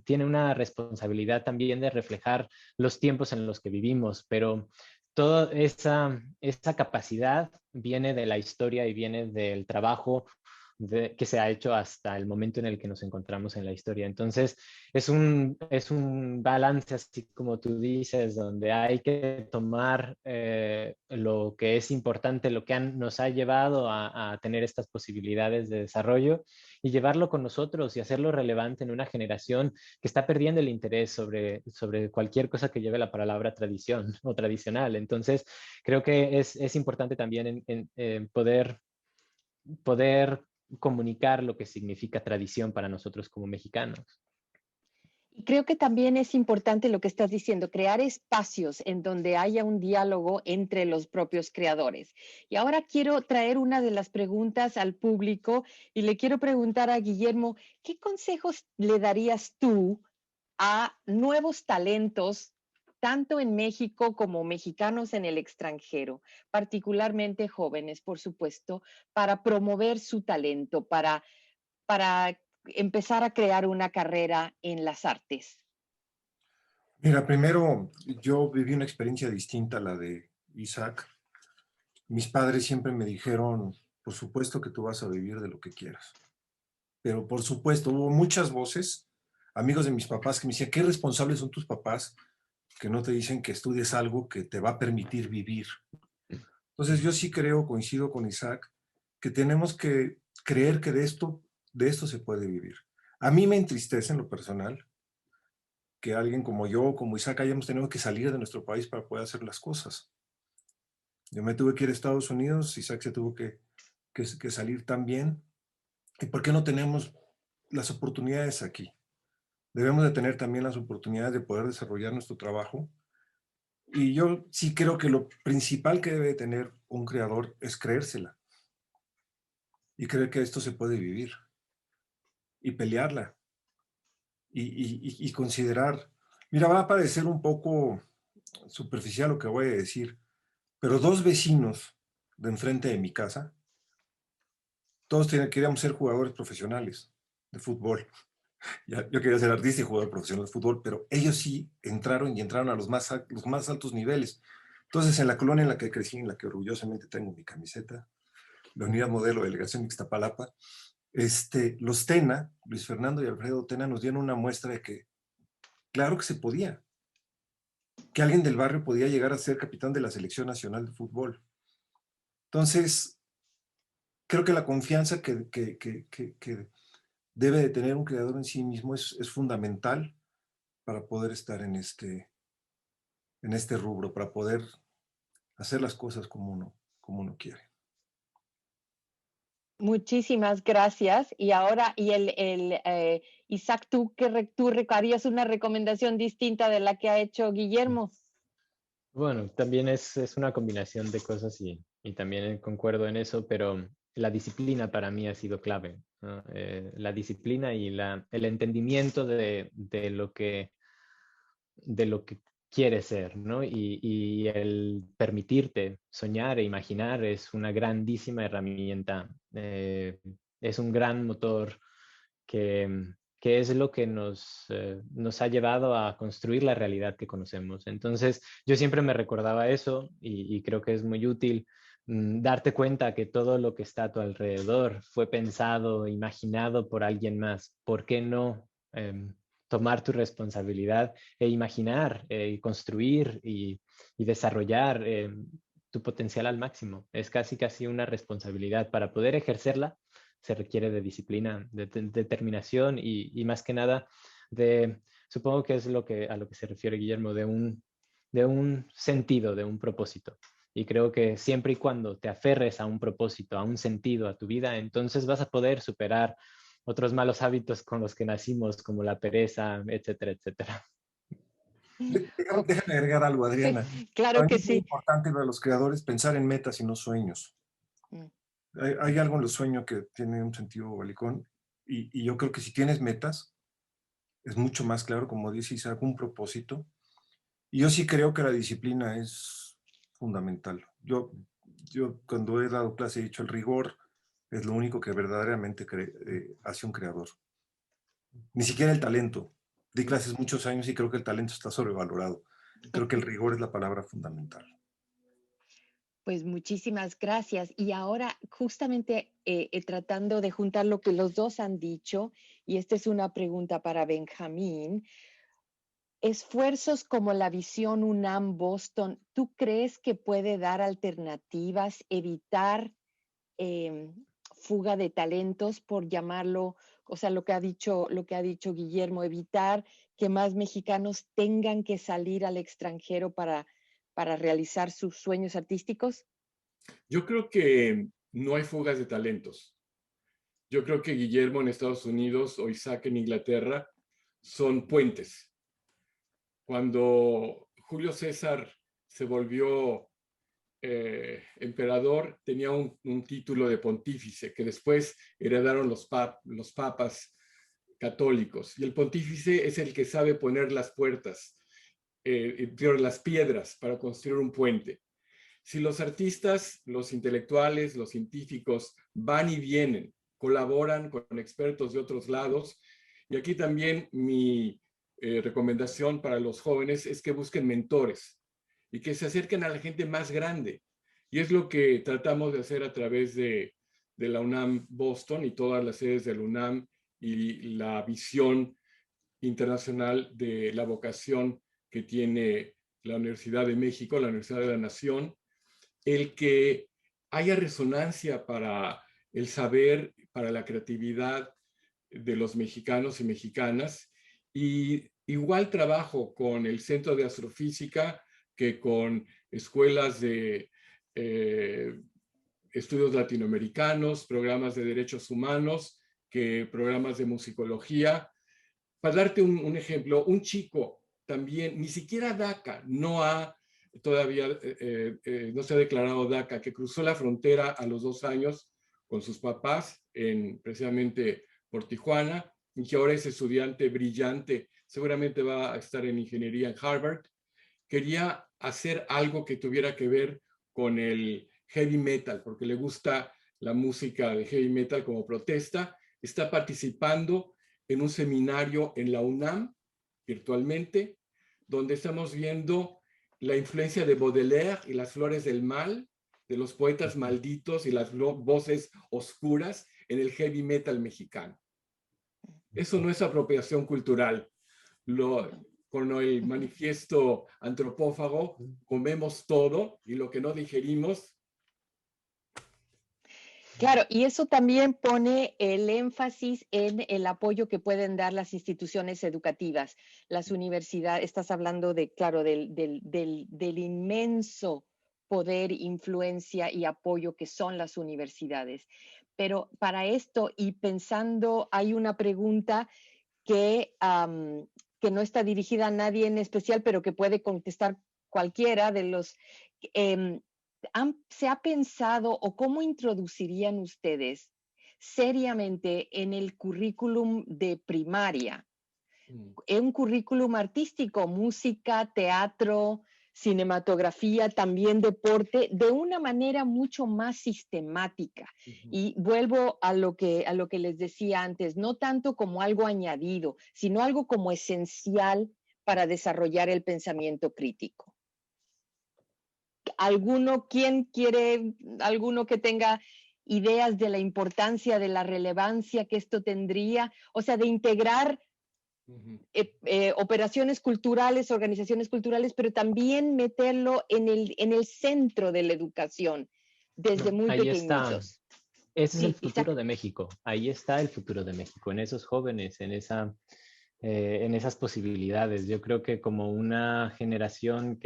tiene una responsabilidad también de reflejar los tiempos en los que vivimos, pero toda esa capacidad viene de la historia y viene del trabajo que se ha hecho hasta el momento en el que nos encontramos en la historia. Entonces, es un balance, así como tú dices, donde hay que tomar lo que es importante, lo que nos ha llevado a tener estas posibilidades de desarrollo y llevarlo con nosotros y hacerlo relevante en una generación que está perdiendo el interés sobre cualquier cosa que lleve la palabra tradición o tradicional. Entonces, creo que es importante también en poder comunicar lo que significa tradición para nosotros como mexicanos. Y creo que también es importante lo que estás diciendo, crear espacios en donde haya un diálogo entre los propios creadores. Y ahora quiero traer una de las preguntas al público y le quiero preguntar a Guillermo, ¿qué consejos le darías tú a nuevos talentos, tanto en México como mexicanos en el extranjero, particularmente jóvenes, por supuesto, para promover su talento, para empezar a crear una carrera en las artes? Mira, primero yo viví una experiencia distinta a la de Isaac. Mis padres siempre me dijeron, por supuesto que tú vas a vivir de lo que quieras. Pero por supuesto, hubo muchas voces, amigos de mis papás, que me decían, qué responsables son tus papás que no te dicen que estudies algo que te va a permitir vivir. Entonces yo sí creo, coincido con Isaac, que tenemos que creer que de esto se puede vivir. A mí me entristece en lo personal que alguien como yo, como Isaac, hayamos tenido que salir de nuestro país para poder hacer las cosas. Yo me tuve que ir a Estados Unidos, Isaac se tuvo que salir también. ¿Y por qué no tenemos las oportunidades aquí? Debemos de tener también las oportunidades de poder desarrollar nuestro trabajo. Y yo sí creo que lo principal que debe tener un creador es creérsela y creer que esto se puede vivir y pelearla y considerar. Mira, va a parecer un poco superficial lo que voy a decir, pero dos vecinos de enfrente de mi casa, todos queríamos ser jugadores profesionales de fútbol. Yo quería ser artista y jugador profesional de fútbol, pero ellos sí entraron y entraron a los más altos niveles. Entonces, en la colonia en la que crecí, en la que orgullosamente tengo mi camiseta, la unidad modelo de delegación de Ixtapalapa, los Tena, Luis Fernando y Alfredo Tena, nos dieron una muestra de que, claro que se podía, que alguien del barrio podía llegar a ser capitán de la Selección Nacional de Fútbol. Entonces, creo que la confianza que debe de tener un creador en sí mismo es fundamental para poder estar en este rubro, para poder hacer las cosas como uno quiere. Muchísimas gracias. Y ahora, Isaac, ¿tú harías una recomendación distinta de la que ha hecho Guillermo? Bueno, también es una combinación de cosas y también concuerdo en eso, pero la disciplina para mí ha sido clave, ¿no? La disciplina y el entendimiento de lo que quieres ser, ¿no? Y el permitirte soñar e imaginar es una grandísima herramienta. Es un gran motor que es lo que nos ha llevado a construir la realidad que conocemos. Entonces, yo siempre me recordaba eso y creo que es muy útil darte cuenta que todo lo que está a tu alrededor fue pensado, imaginado por alguien más. ¿Por qué no tomar tu responsabilidad e imaginar y construir y desarrollar tu potencial al máximo? Es casi una responsabilidad. Para poder ejercerla se requiere de disciplina, de determinación y más que nada supongo que es a lo que se refiere Guillermo, de un sentido, de un propósito. Y creo que siempre y cuando te aferres a un propósito, a un sentido, a tu vida, entonces vas a poder superar otros malos hábitos con los que nacimos, como la pereza, etcétera, etcétera. Déjame agregar algo, Adriana. Sí, claro Para mí que es muy sí. importante para los creadores pensar en metas y no sueños. Hay algo en los sueños que tiene un sentido balicón y yo creo que si tienes metas, es mucho más claro, como dice Isaac, un propósito. Y yo sí creo que la disciplina es fundamental. Yo cuando he dado clase he dicho el rigor es lo único que verdaderamente hace un creador. Ni siquiera el talento. Di clases muchos años y creo que el talento está sobrevalorado. Creo que el rigor es la palabra fundamental. Pues muchísimas gracias. Y ahora, justamente tratando de juntar lo que los dos han dicho, y esta es una pregunta para Benjamín, esfuerzos como la visión UNAM Boston, ¿tú crees que puede dar alternativas, evitar fuga de talentos, por llamarlo, o sea, lo que ha dicho Guillermo, evitar que más mexicanos tengan que salir al extranjero para realizar sus sueños artísticos? Yo creo que no hay fugas de talentos. Yo creo que Guillermo en Estados Unidos o Isaac en Inglaterra son puentes. Cuando Julio César se volvió emperador, tenía un título de pontífice que después heredaron los papas católicos. Y el pontífice es el que sabe poner las puertas, las piedras para construir un puente. Si los artistas, los intelectuales, los científicos van y vienen, colaboran con expertos de otros lados, y aquí también mi recomendación para los jóvenes es que busquen mentores y que se acerquen a la gente más grande. Y es lo que tratamos de hacer a través de la UNAM Boston y todas las sedes de la UNAM y la visión internacional de la vocación que tiene la Universidad de México, la Universidad de la Nación, el que haya resonancia para el saber, para la creatividad de los mexicanos y mexicanas. Y igual trabajo con el Centro de Astrofísica que con escuelas de estudios latinoamericanos, programas de derechos humanos que programas de musicología. Para darte un ejemplo, un chico también, ni siquiera DACA, todavía no se ha declarado DACA, que cruzó la frontera a los 2 años con sus papás, precisamente por Tijuana, y que ahora es estudiante brillante, seguramente va a estar en ingeniería en Harvard. Quería hacer algo que tuviera que ver con el heavy metal, porque le gusta la música de heavy metal como protesta. Está participando en un seminario en la UNAM, virtualmente, donde estamos viendo la influencia de Baudelaire y las flores del mal, de los poetas malditos y las voces oscuras en el heavy metal mexicano. Eso no es apropiación cultural. Con el manifiesto antropófago comemos todo y lo que no digerimos. Claro, y eso también pone el énfasis en el apoyo que pueden dar las instituciones educativas, las universidades. Estás hablando de, claro, del inmenso poder, influencia y apoyo que son las universidades. Pero para esto, y pensando, hay una pregunta que no está dirigida a nadie en especial, pero que puede contestar cualquiera de los... ¿Se ha pensado o cómo introducirían ustedes seriamente en el currículum de primaria, en un currículum artístico, música, teatro, cinematografía, también deporte, de una manera mucho más sistemática? Y vuelvo a lo que les decía antes, no tanto como algo añadido, sino algo como esencial para desarrollar el pensamiento crítico. ¿Alguno que tenga ideas de la importancia, de la relevancia que esto tendría? O sea, de integrar operaciones culturales, organizaciones culturales, pero también meterlo en el centro de la educación desde muy pequeñitos. Ese es el futuro de México. Ahí está el futuro de México, en esos jóvenes, en esas posibilidades. Yo creo que como una generación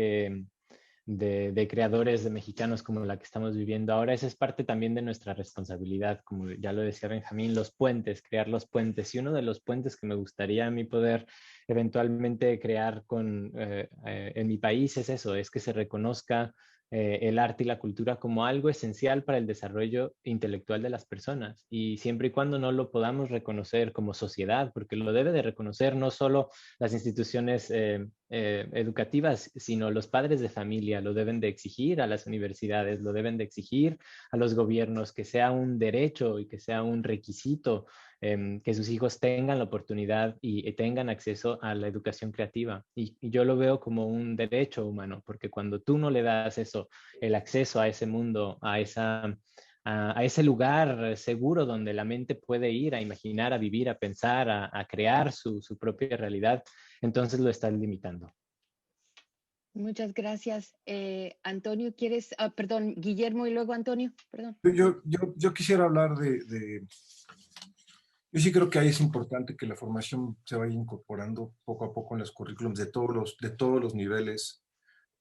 de creadores de mexicanos como la que estamos viviendo ahora, esa es parte también de nuestra responsabilidad, como ya lo decía Benjamín, los puentes, crear los puentes. Y uno de los puentes que me gustaría a mí poder eventualmente crear en mi país es eso, es que se reconozca el arte y la cultura como algo esencial para el desarrollo intelectual de las personas. Y siempre y cuando no lo podamos reconocer como sociedad, porque lo debe de reconocer no solo las instituciones educativas, sino los padres de familia, lo deben de exigir a las universidades, lo deben de exigir a los gobiernos, que sea un derecho y que sea un requisito que sus hijos tengan la oportunidad y tengan acceso a la educación creativa. Y yo lo veo como un derecho humano, porque cuando tú no le das eso, el acceso a ese mundo, a ese lugar seguro donde la mente puede ir a imaginar, a vivir, a pensar, a crear su propia realidad, entonces lo estás limitando. Muchas gracias. Antonio, ¿quieres? Perdón, Guillermo y luego Antonio. Perdón. Yo quisiera hablar yo sí creo que ahí es importante que la formación se vaya incorporando poco a poco en los currículums de todos los niveles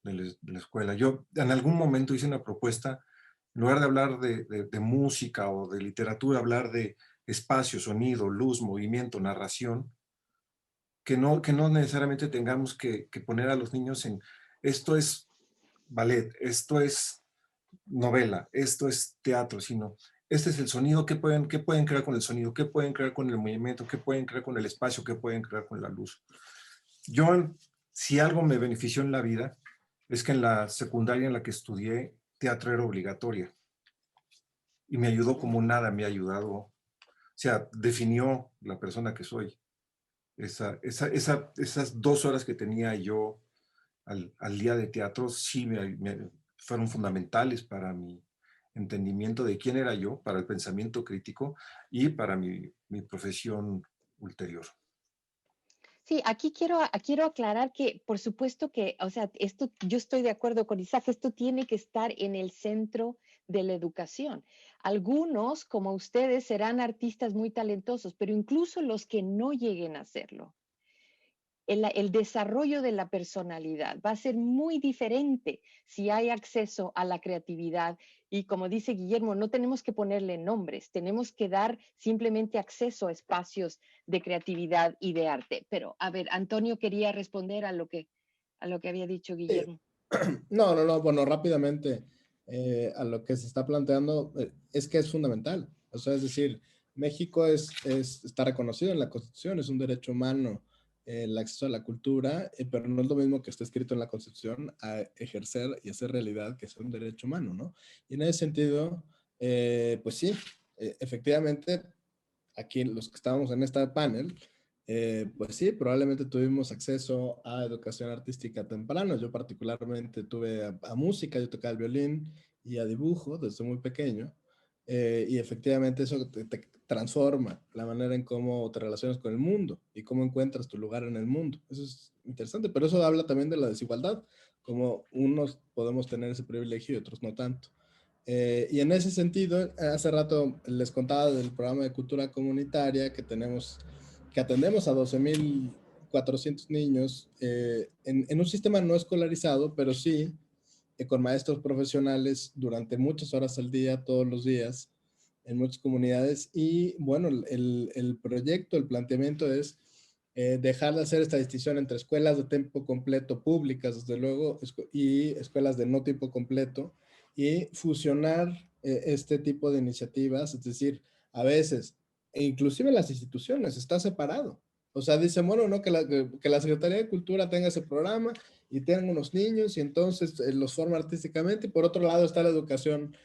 de la escuela. Yo en algún momento hice una propuesta, en lugar de hablar de música o de literatura, hablar de espacio, sonido, luz, movimiento, narración, que no necesariamente tengamos que poner a los niños en esto es ballet, esto es novela, esto es teatro, sino este es el sonido, ¿qué pueden crear con el sonido? ¿Qué pueden crear con el movimiento? ¿Qué pueden crear con el espacio? ¿Qué pueden crear con la luz? Si algo me benefició en la vida, es que en la secundaria en la que estudié, teatro era obligatoria. Y me ayudó como nada me ha ayudado. O sea, definió la persona que soy. Esas 2 horas que tenía yo al día de teatro sí fueron fundamentales para mi entendimiento de quién era yo, para el pensamiento crítico y para mi profesión ulterior. Sí, aquí quiero aclarar que, por supuesto que, o sea, esto, yo estoy de acuerdo con Isaac, esto tiene que estar en el centro de la educación. Algunos, como ustedes, serán artistas muy talentosos, pero incluso los que no lleguen a hacerlo, el desarrollo de la personalidad va a ser muy diferente si hay acceso a la creatividad. Y como dice Guillermo, no tenemos que ponerle nombres, tenemos que dar simplemente acceso a espacios de creatividad y de arte. Pero, a ver, Antonio quería responder a lo que había dicho Guillermo. No, bueno, rápidamente a lo que se está planteando es que es fundamental. O sea, es decir, México está reconocido en la Constitución, es un derecho humano el acceso a la cultura, pero no es lo mismo que está escrito en la Constitución a ejercer y hacer realidad que es un derecho humano, ¿no? Y en ese sentido, pues sí, efectivamente, aquí los que estábamos en este panel, pues sí, probablemente tuvimos acceso a educación artística temprano. Yo particularmente tuve a música, yo tocaba el violín y a dibujo desde muy pequeño. Y efectivamente eso te transforma la manera en cómo te relacionas con el mundo y cómo encuentras tu lugar en el mundo. Eso es interesante, pero eso habla también de la desigualdad, como unos podemos tener ese privilegio y otros no tanto. Y en ese sentido, hace rato les contaba del programa de cultura comunitaria que atendemos a 12,400 niños en un sistema no escolarizado, pero sí con maestros profesionales durante muchas horas al día, todos los días, en muchas comunidades. Y bueno, el proyecto, el planteamiento es dejar de hacer esta distinción entre escuelas de tiempo completo públicas, desde luego, y escuelas de no tiempo completo, y fusionar este tipo de iniciativas, es decir, a veces, e inclusive las instituciones, está separado. O sea, dicen, bueno, no, que la Secretaría de Cultura tenga ese programa y tengan unos niños y entonces los forma artísticamente, y por otro lado está la educación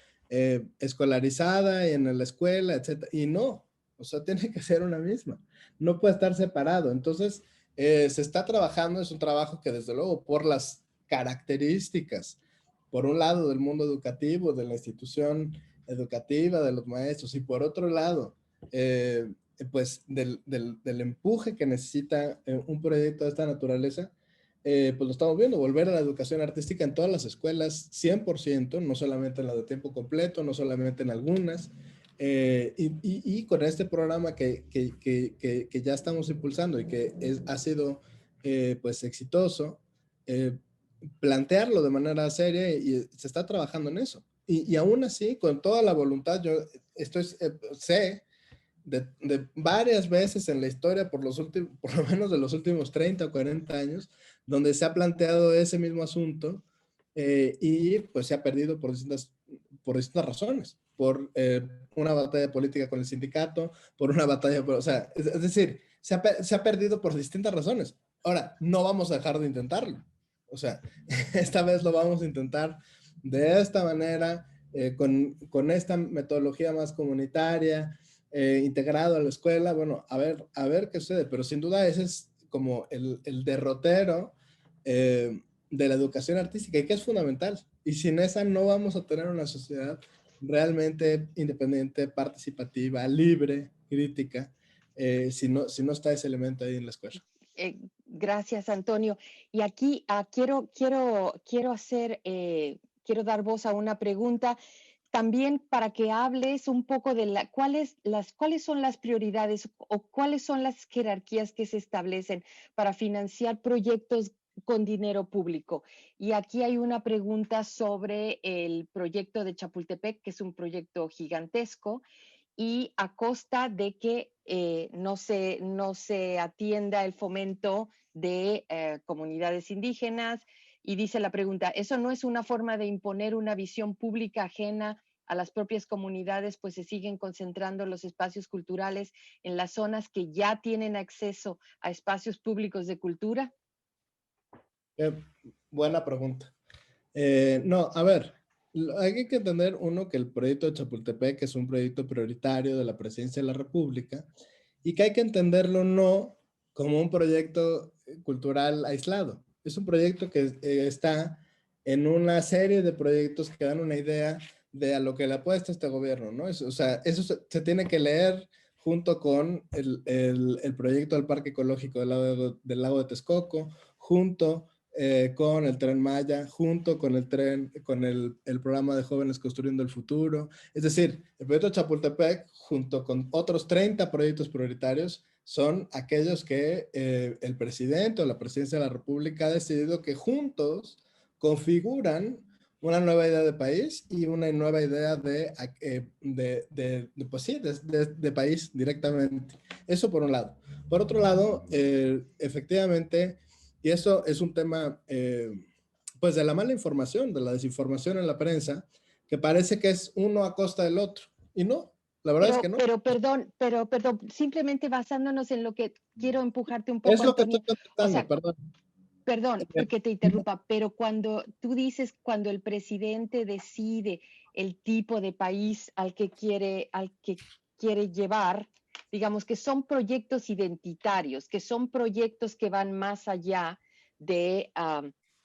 escolarizada en la escuela, etcétera, y no, o sea, tiene que ser una misma, no puede estar separado. Entonces, se está trabajando, es un trabajo que desde luego por las características, por un lado del mundo educativo, de la institución educativa, de los maestros, y por otro lado, pues del empuje que necesita un proyecto de esta naturaleza, pues lo estamos viendo, volver a la educación artística en todas las escuelas, 100%, no solamente en la de tiempo completo, no solamente en algunas, y con este programa que ya estamos impulsando y que ha sido pues exitoso, plantearlo de manera seria y se está trabajando en eso. Y aún así, con toda la voluntad, yo sé de varias veces en la historia, por lo menos de los últimos 30 o 40 años, donde se ha planteado ese mismo asunto y pues se ha perdido por distintas razones, por una batalla política con el sindicato, por una batalla, o sea, es decir, se ha perdido por distintas razones. Ahora, no vamos a dejar de intentarlo. O sea, esta vez lo vamos a intentar de esta manera, con esta metodología más comunitaria, integrado a la escuela. Bueno, a ver qué sucede, pero sin duda ese es como el derrotero de la educación artística y que es fundamental. Y sin esa no vamos a tener una sociedad realmente independiente, participativa, libre, crítica, si no está ese elemento ahí en la escuela. Gracias, Antonio. Y aquí quiero dar voz a una pregunta también para que hables un poco de cuáles son las prioridades o cuáles son las jerarquías que se establecen para financiar proyectos con dinero público. Y aquí hay una pregunta sobre el proyecto de Chapultepec, que es un proyecto gigantesco, y a costa de que no se atienda el fomento de comunidades indígenas. Y dice la pregunta, ¿eso no es una forma de imponer una visión pública ajena a las propias comunidades, pues se siguen concentrando los espacios culturales en las zonas que ya tienen acceso a espacios públicos de cultura? Buena pregunta. No, a ver, hay que entender, uno, que el proyecto de Chapultepec es un proyecto prioritario de la Presidencia de la República y que hay que entenderlo no como un proyecto cultural aislado. Es un proyecto que está en una serie de proyectos que dan una idea de a lo que le apuesta este gobierno, ¿no? O sea, eso se tiene que leer junto con el proyecto del Parque Ecológico del lago de Texcoco, junto con el Tren Maya, junto con el programa de Jóvenes Construyendo el Futuro. Es decir, el proyecto Chapultepec, junto con otros 30 proyectos prioritarios, son aquellos que el presidente o la presidencia de la República ha decidido que juntos configuran una nueva idea de país y una nueva idea pues sí, de país directamente. Eso por un lado. Por otro lado, efectivamente, y eso es un tema, pues, de la mala información, de la desinformación en la prensa, que parece que es uno a costa del otro. Y no, la verdad es que no. Perdón, simplemente basándonos en lo que quiero empujarte un Es poco, lo que estoy Antonio. contestando, O sea, perdón. perdón que te interrumpa, pero cuando tú dices, cuando el presidente decide el tipo de país al que quiere llevar, digamos que son proyectos identitarios, que son proyectos que van más allá de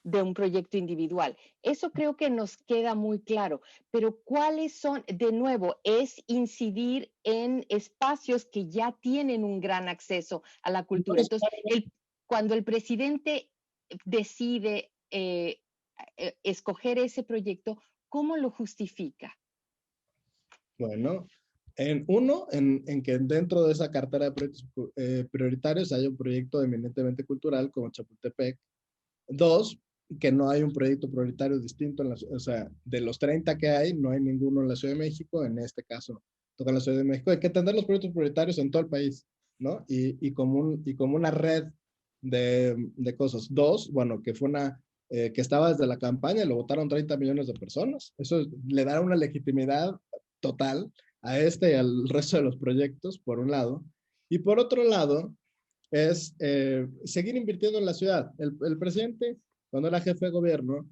un proyecto individual. Eso creo que nos queda muy claro, pero ¿cuáles son? De nuevo, es incidir en espacios que ya tienen un gran acceso a la cultura. Entonces, cuando el presidente decide escoger ese proyecto, ¿cómo lo justifica? Bueno, en que dentro de esa cartera de proyectos prioritarios hay un proyecto eminentemente cultural como Chapultepec. 2, que no hay un proyecto prioritario distinto, o sea, de los 30 que hay, no hay ninguno en la Ciudad de México, en este caso toca la Ciudad de México. Hay que atender los proyectos prioritarios en todo el país, ¿no? Y como una red de cosas. 2, bueno, que fue que estaba desde la campaña y lo votaron 30 millones de personas. Eso le da una legitimidad total a este y al resto de los proyectos, por un lado. Y por otro lado, es seguir invirtiendo en la ciudad. El presidente, cuando era jefe de gobierno,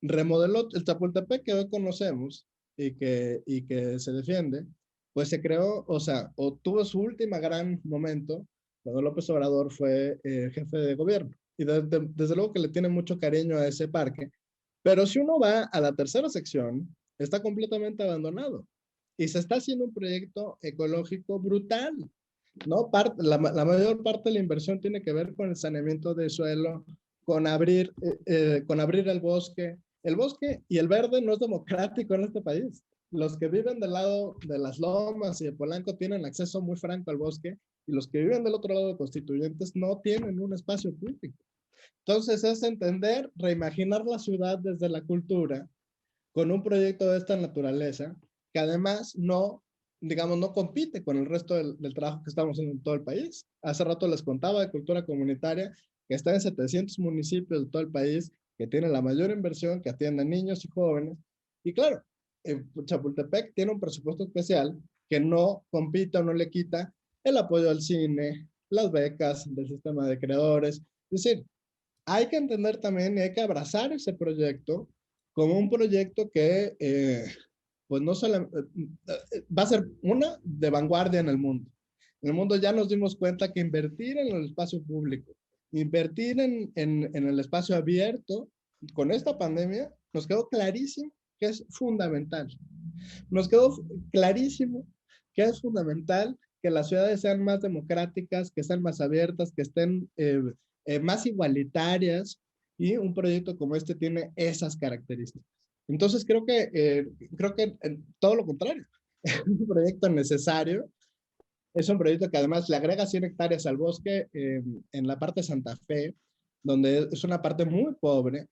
remodeló el Chapultepec que hoy conocemos y que se defiende, pues se creó, o sea, tuvo su última gran momento cuando López Obrador fue jefe de gobierno. Y desde luego que le tiene mucho cariño a ese parque, pero si uno va a la tercera sección, está completamente abandonado. Y se está haciendo un proyecto ecológico brutal, ¿no? La mayor parte de la inversión tiene que ver con el saneamiento de suelo, con abrir el bosque. El bosque y el verde no es democrático en este país. Los que viven del lado de las Lomas y de Polanco tienen acceso muy franco al bosque y los que viven del otro lado de Constituyentes no tienen un espacio público. Entonces es entender, reimaginar la ciudad desde la cultura con un proyecto de esta naturaleza que además no compite con el resto del trabajo que estamos haciendo en todo el país. Hace rato les contaba de cultura comunitaria, que está en 700 municipios de todo el país, que tiene la mayor inversión, que atiende a niños y jóvenes. Y claro, Chapultepec tiene un presupuesto especial que no compite o no le quita el apoyo al cine, las becas del sistema de creadores. Es decir, hay que entender también y hay que abrazar ese proyecto como un proyecto que pues no solo va a ser una de vanguardia en el mundo. En el mundo ya nos dimos cuenta que invertir en el espacio público, invertir en el espacio abierto, con esta pandemia, nos quedó clarísimo que es fundamental. Nos quedó clarísimo que es fundamental que las ciudades sean más democráticas, que sean más abiertas, que estén más igualitarias, y un proyecto como este tiene esas características. Entonces creo que todo lo contrario, es un proyecto necesario, es un proyecto que además le agrega 100 hectáreas al bosque en la parte de Santa Fe, donde es una parte muy pobre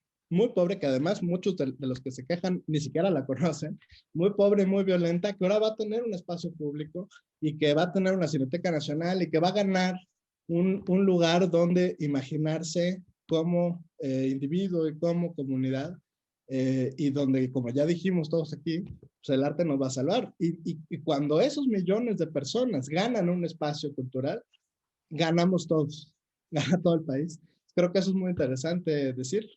que además muchos de los que se quejan ni siquiera la conocen, muy pobre, muy violenta, que ahora va a tener un espacio público y que va a tener una Cineteca Nacional y que va a ganar un lugar donde imaginarse como individuo y como comunidad, y donde, como ya dijimos todos aquí, pues el arte nos va a salvar. Y cuando esos millones de personas ganan un espacio cultural, ganamos todos, gana todo el país. Creo que eso es muy interesante decir.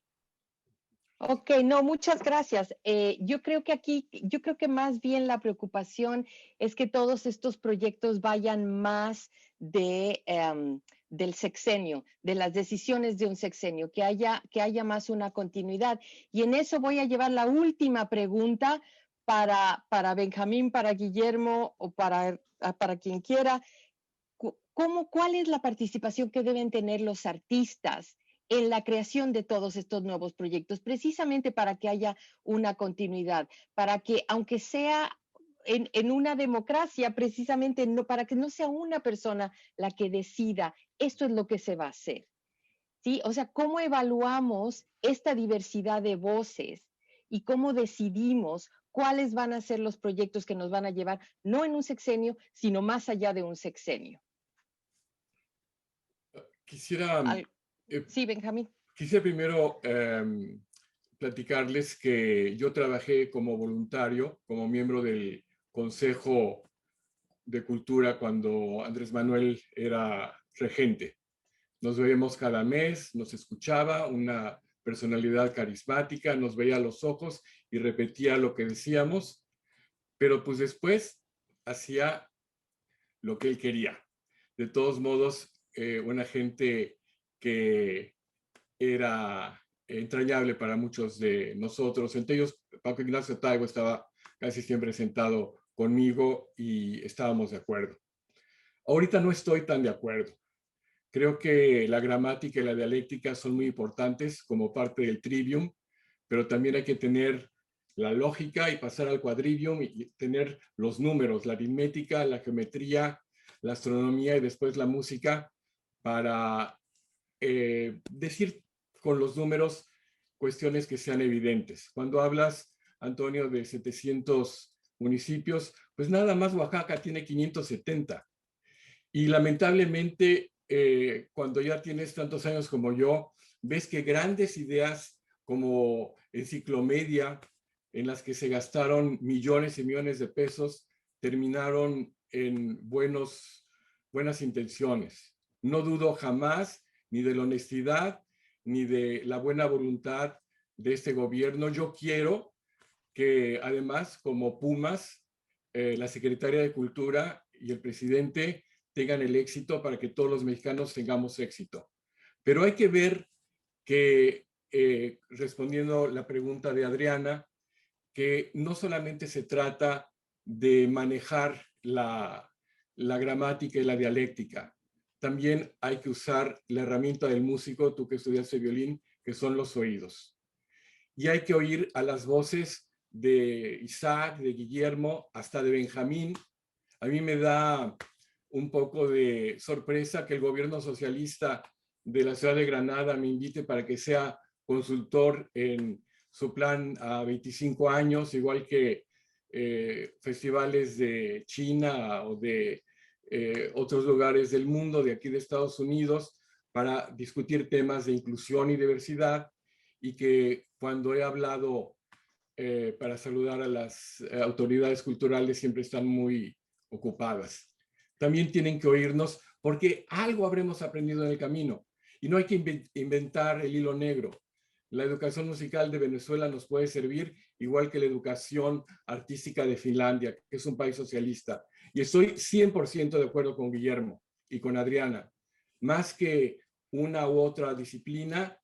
Ok, no, muchas gracias. Yo creo que más bien la preocupación es que todos estos proyectos vayan más del sexenio, de las decisiones de un sexenio, que haya más una continuidad. Y en eso voy a llevar la última pregunta para Benjamín, para Guillermo o para quien quiera. ¿Cuál es la participación que deben tener los artistas en la creación de todos estos nuevos proyectos, precisamente para que haya una continuidad, para que, aunque sea en una democracia, precisamente no, para que no sea una persona la que decida, esto es lo que se va a hacer. ¿Sí? O sea, ¿cómo evaluamos esta diversidad de voces y cómo decidimos cuáles van a ser los proyectos que nos van a llevar, no en un sexenio, sino más allá de un sexenio? Quisiera, sí, Benjamín. Quisiera primero platicarles que yo trabajé como voluntario, como miembro del Consejo de Cultura cuando Andrés Manuel era regente. Nos veíamos cada mes, nos escuchaba, una personalidad carismática, nos veía a los ojos y repetía lo que decíamos, pero pues después hacía lo que él quería. De todos modos, una gente que era entrañable para muchos de nosotros. Entre ellos, Paco Ignacio Taibo estaba casi siempre sentado conmigo y estábamos de acuerdo. Ahorita no estoy tan de acuerdo. Creo que la gramática y la dialéctica son muy importantes como parte del trivium, pero también hay que tener la lógica y pasar al quadrivium y tener los números, la aritmética, la geometría, la astronomía y después la música para decir con los números cuestiones que sean evidentes. Cuando hablas, Antonio, de 700 municipios, pues nada más Oaxaca tiene 570. Y lamentablemente, cuando ya tienes tantos años como yo, ves que grandes ideas como Enciclomedia, en las que se gastaron millones y millones de pesos, terminaron en buenas intenciones. No dudo jamás ni de la honestidad, ni de la buena voluntad de este gobierno. Yo quiero que además, como Pumas, la Secretaría de Cultura y el presidente tengan el éxito para que todos los mexicanos tengamos éxito. Pero hay que ver que, respondiendo la pregunta de Adriana, que no solamente se trata de manejar la gramática y la dialéctica, también hay que usar la herramienta del músico, tú que estudiaste violín, que son los oídos. Y hay que oír a las voces de Isaac, de Guillermo, hasta de Benjamín. A mí me da un poco de sorpresa que el gobierno socialista de la ciudad de Granada me invite para que sea consultor en su plan a 25 años, igual que festivales de China o de otros lugares del mundo, de aquí de Estados Unidos, para discutir temas de inclusión y diversidad, y que cuando he hablado para saludar a las autoridades culturales siempre están muy ocupadas. También tienen que oírnos porque algo habremos aprendido en el camino y no hay que inventar el hilo negro. La educación musical de Venezuela nos puede servir igual que la educación artística de Finlandia, que es un país socialista. Y estoy 100% de acuerdo con Guillermo y con Adriana. Más que una u otra disciplina,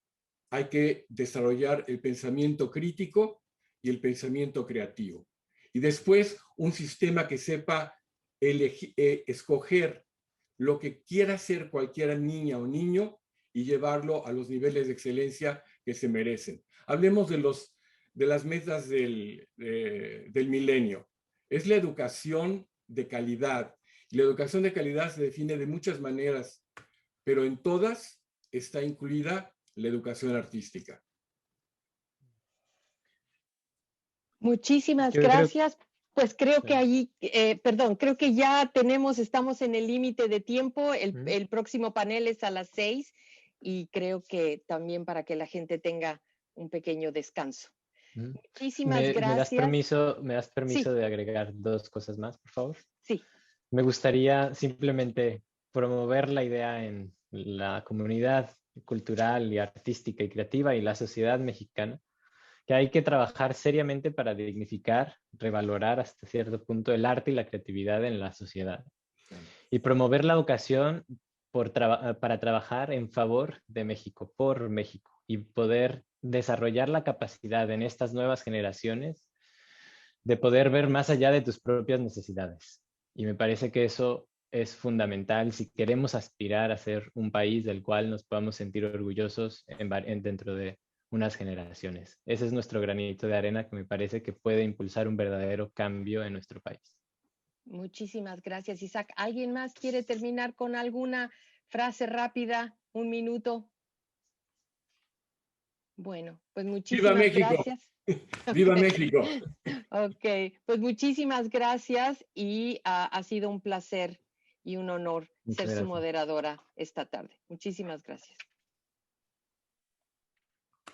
hay que desarrollar el pensamiento crítico y el pensamiento creativo. Y después un sistema que sepa escoger lo que quiera hacer cualquier niña o niño y llevarlo a los niveles de excelencia que se merecen. Hablemos de las metas del milenio. Es la educación de calidad. Y la educación de calidad se define de muchas maneras, pero en todas está incluida la educación artística. Muchísimas gracias. Pues creo que allí, creo que ya estamos en el límite de tiempo. El próximo panel es a las 6 y creo que también para que la gente tenga un pequeño descanso. Muchísimas gracias. ¿Me das permiso sí. de agregar 2 cosas más, por favor? Sí. Me gustaría simplemente promover la idea en la comunidad cultural y artística y creativa y la sociedad mexicana, que hay que trabajar seriamente para dignificar, revalorar hasta cierto punto el arte y la creatividad en la sociedad. Y promover la educación para trabajar en favor de México, por México, y poder desarrollar la capacidad en estas nuevas generaciones de poder ver más allá de tus propias necesidades. Y me parece que eso es fundamental si queremos aspirar a ser un país del cual nos podamos sentir orgullosos dentro de unas generaciones. Ese es nuestro granito de arena que me parece que puede impulsar un verdadero cambio en nuestro país. Muchísimas gracias, Isaac. ¿Alguien más quiere terminar con alguna frase rápida? Un minuto. Bueno, pues muchísimas gracias. ¡Viva México! Ok, pues muchísimas gracias y ha sido un placer y un honor ser su moderadora esta tarde. Muchísimas gracias.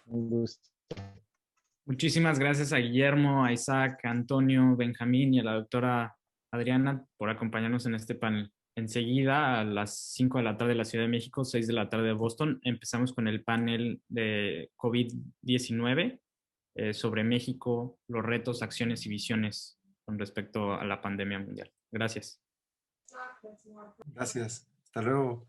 Un gusto. Muchísimas gracias a Guillermo, a Isaac, a Antonio, Benjamín y a la doctora Adriana por acompañarnos en este panel. Enseguida, a las 5 de la tarde de la Ciudad de México, 6 de la tarde de Boston, empezamos con el panel de COVID-19 sobre México, los retos, acciones y visiones con respecto a la pandemia mundial. Gracias. Gracias. Hasta luego.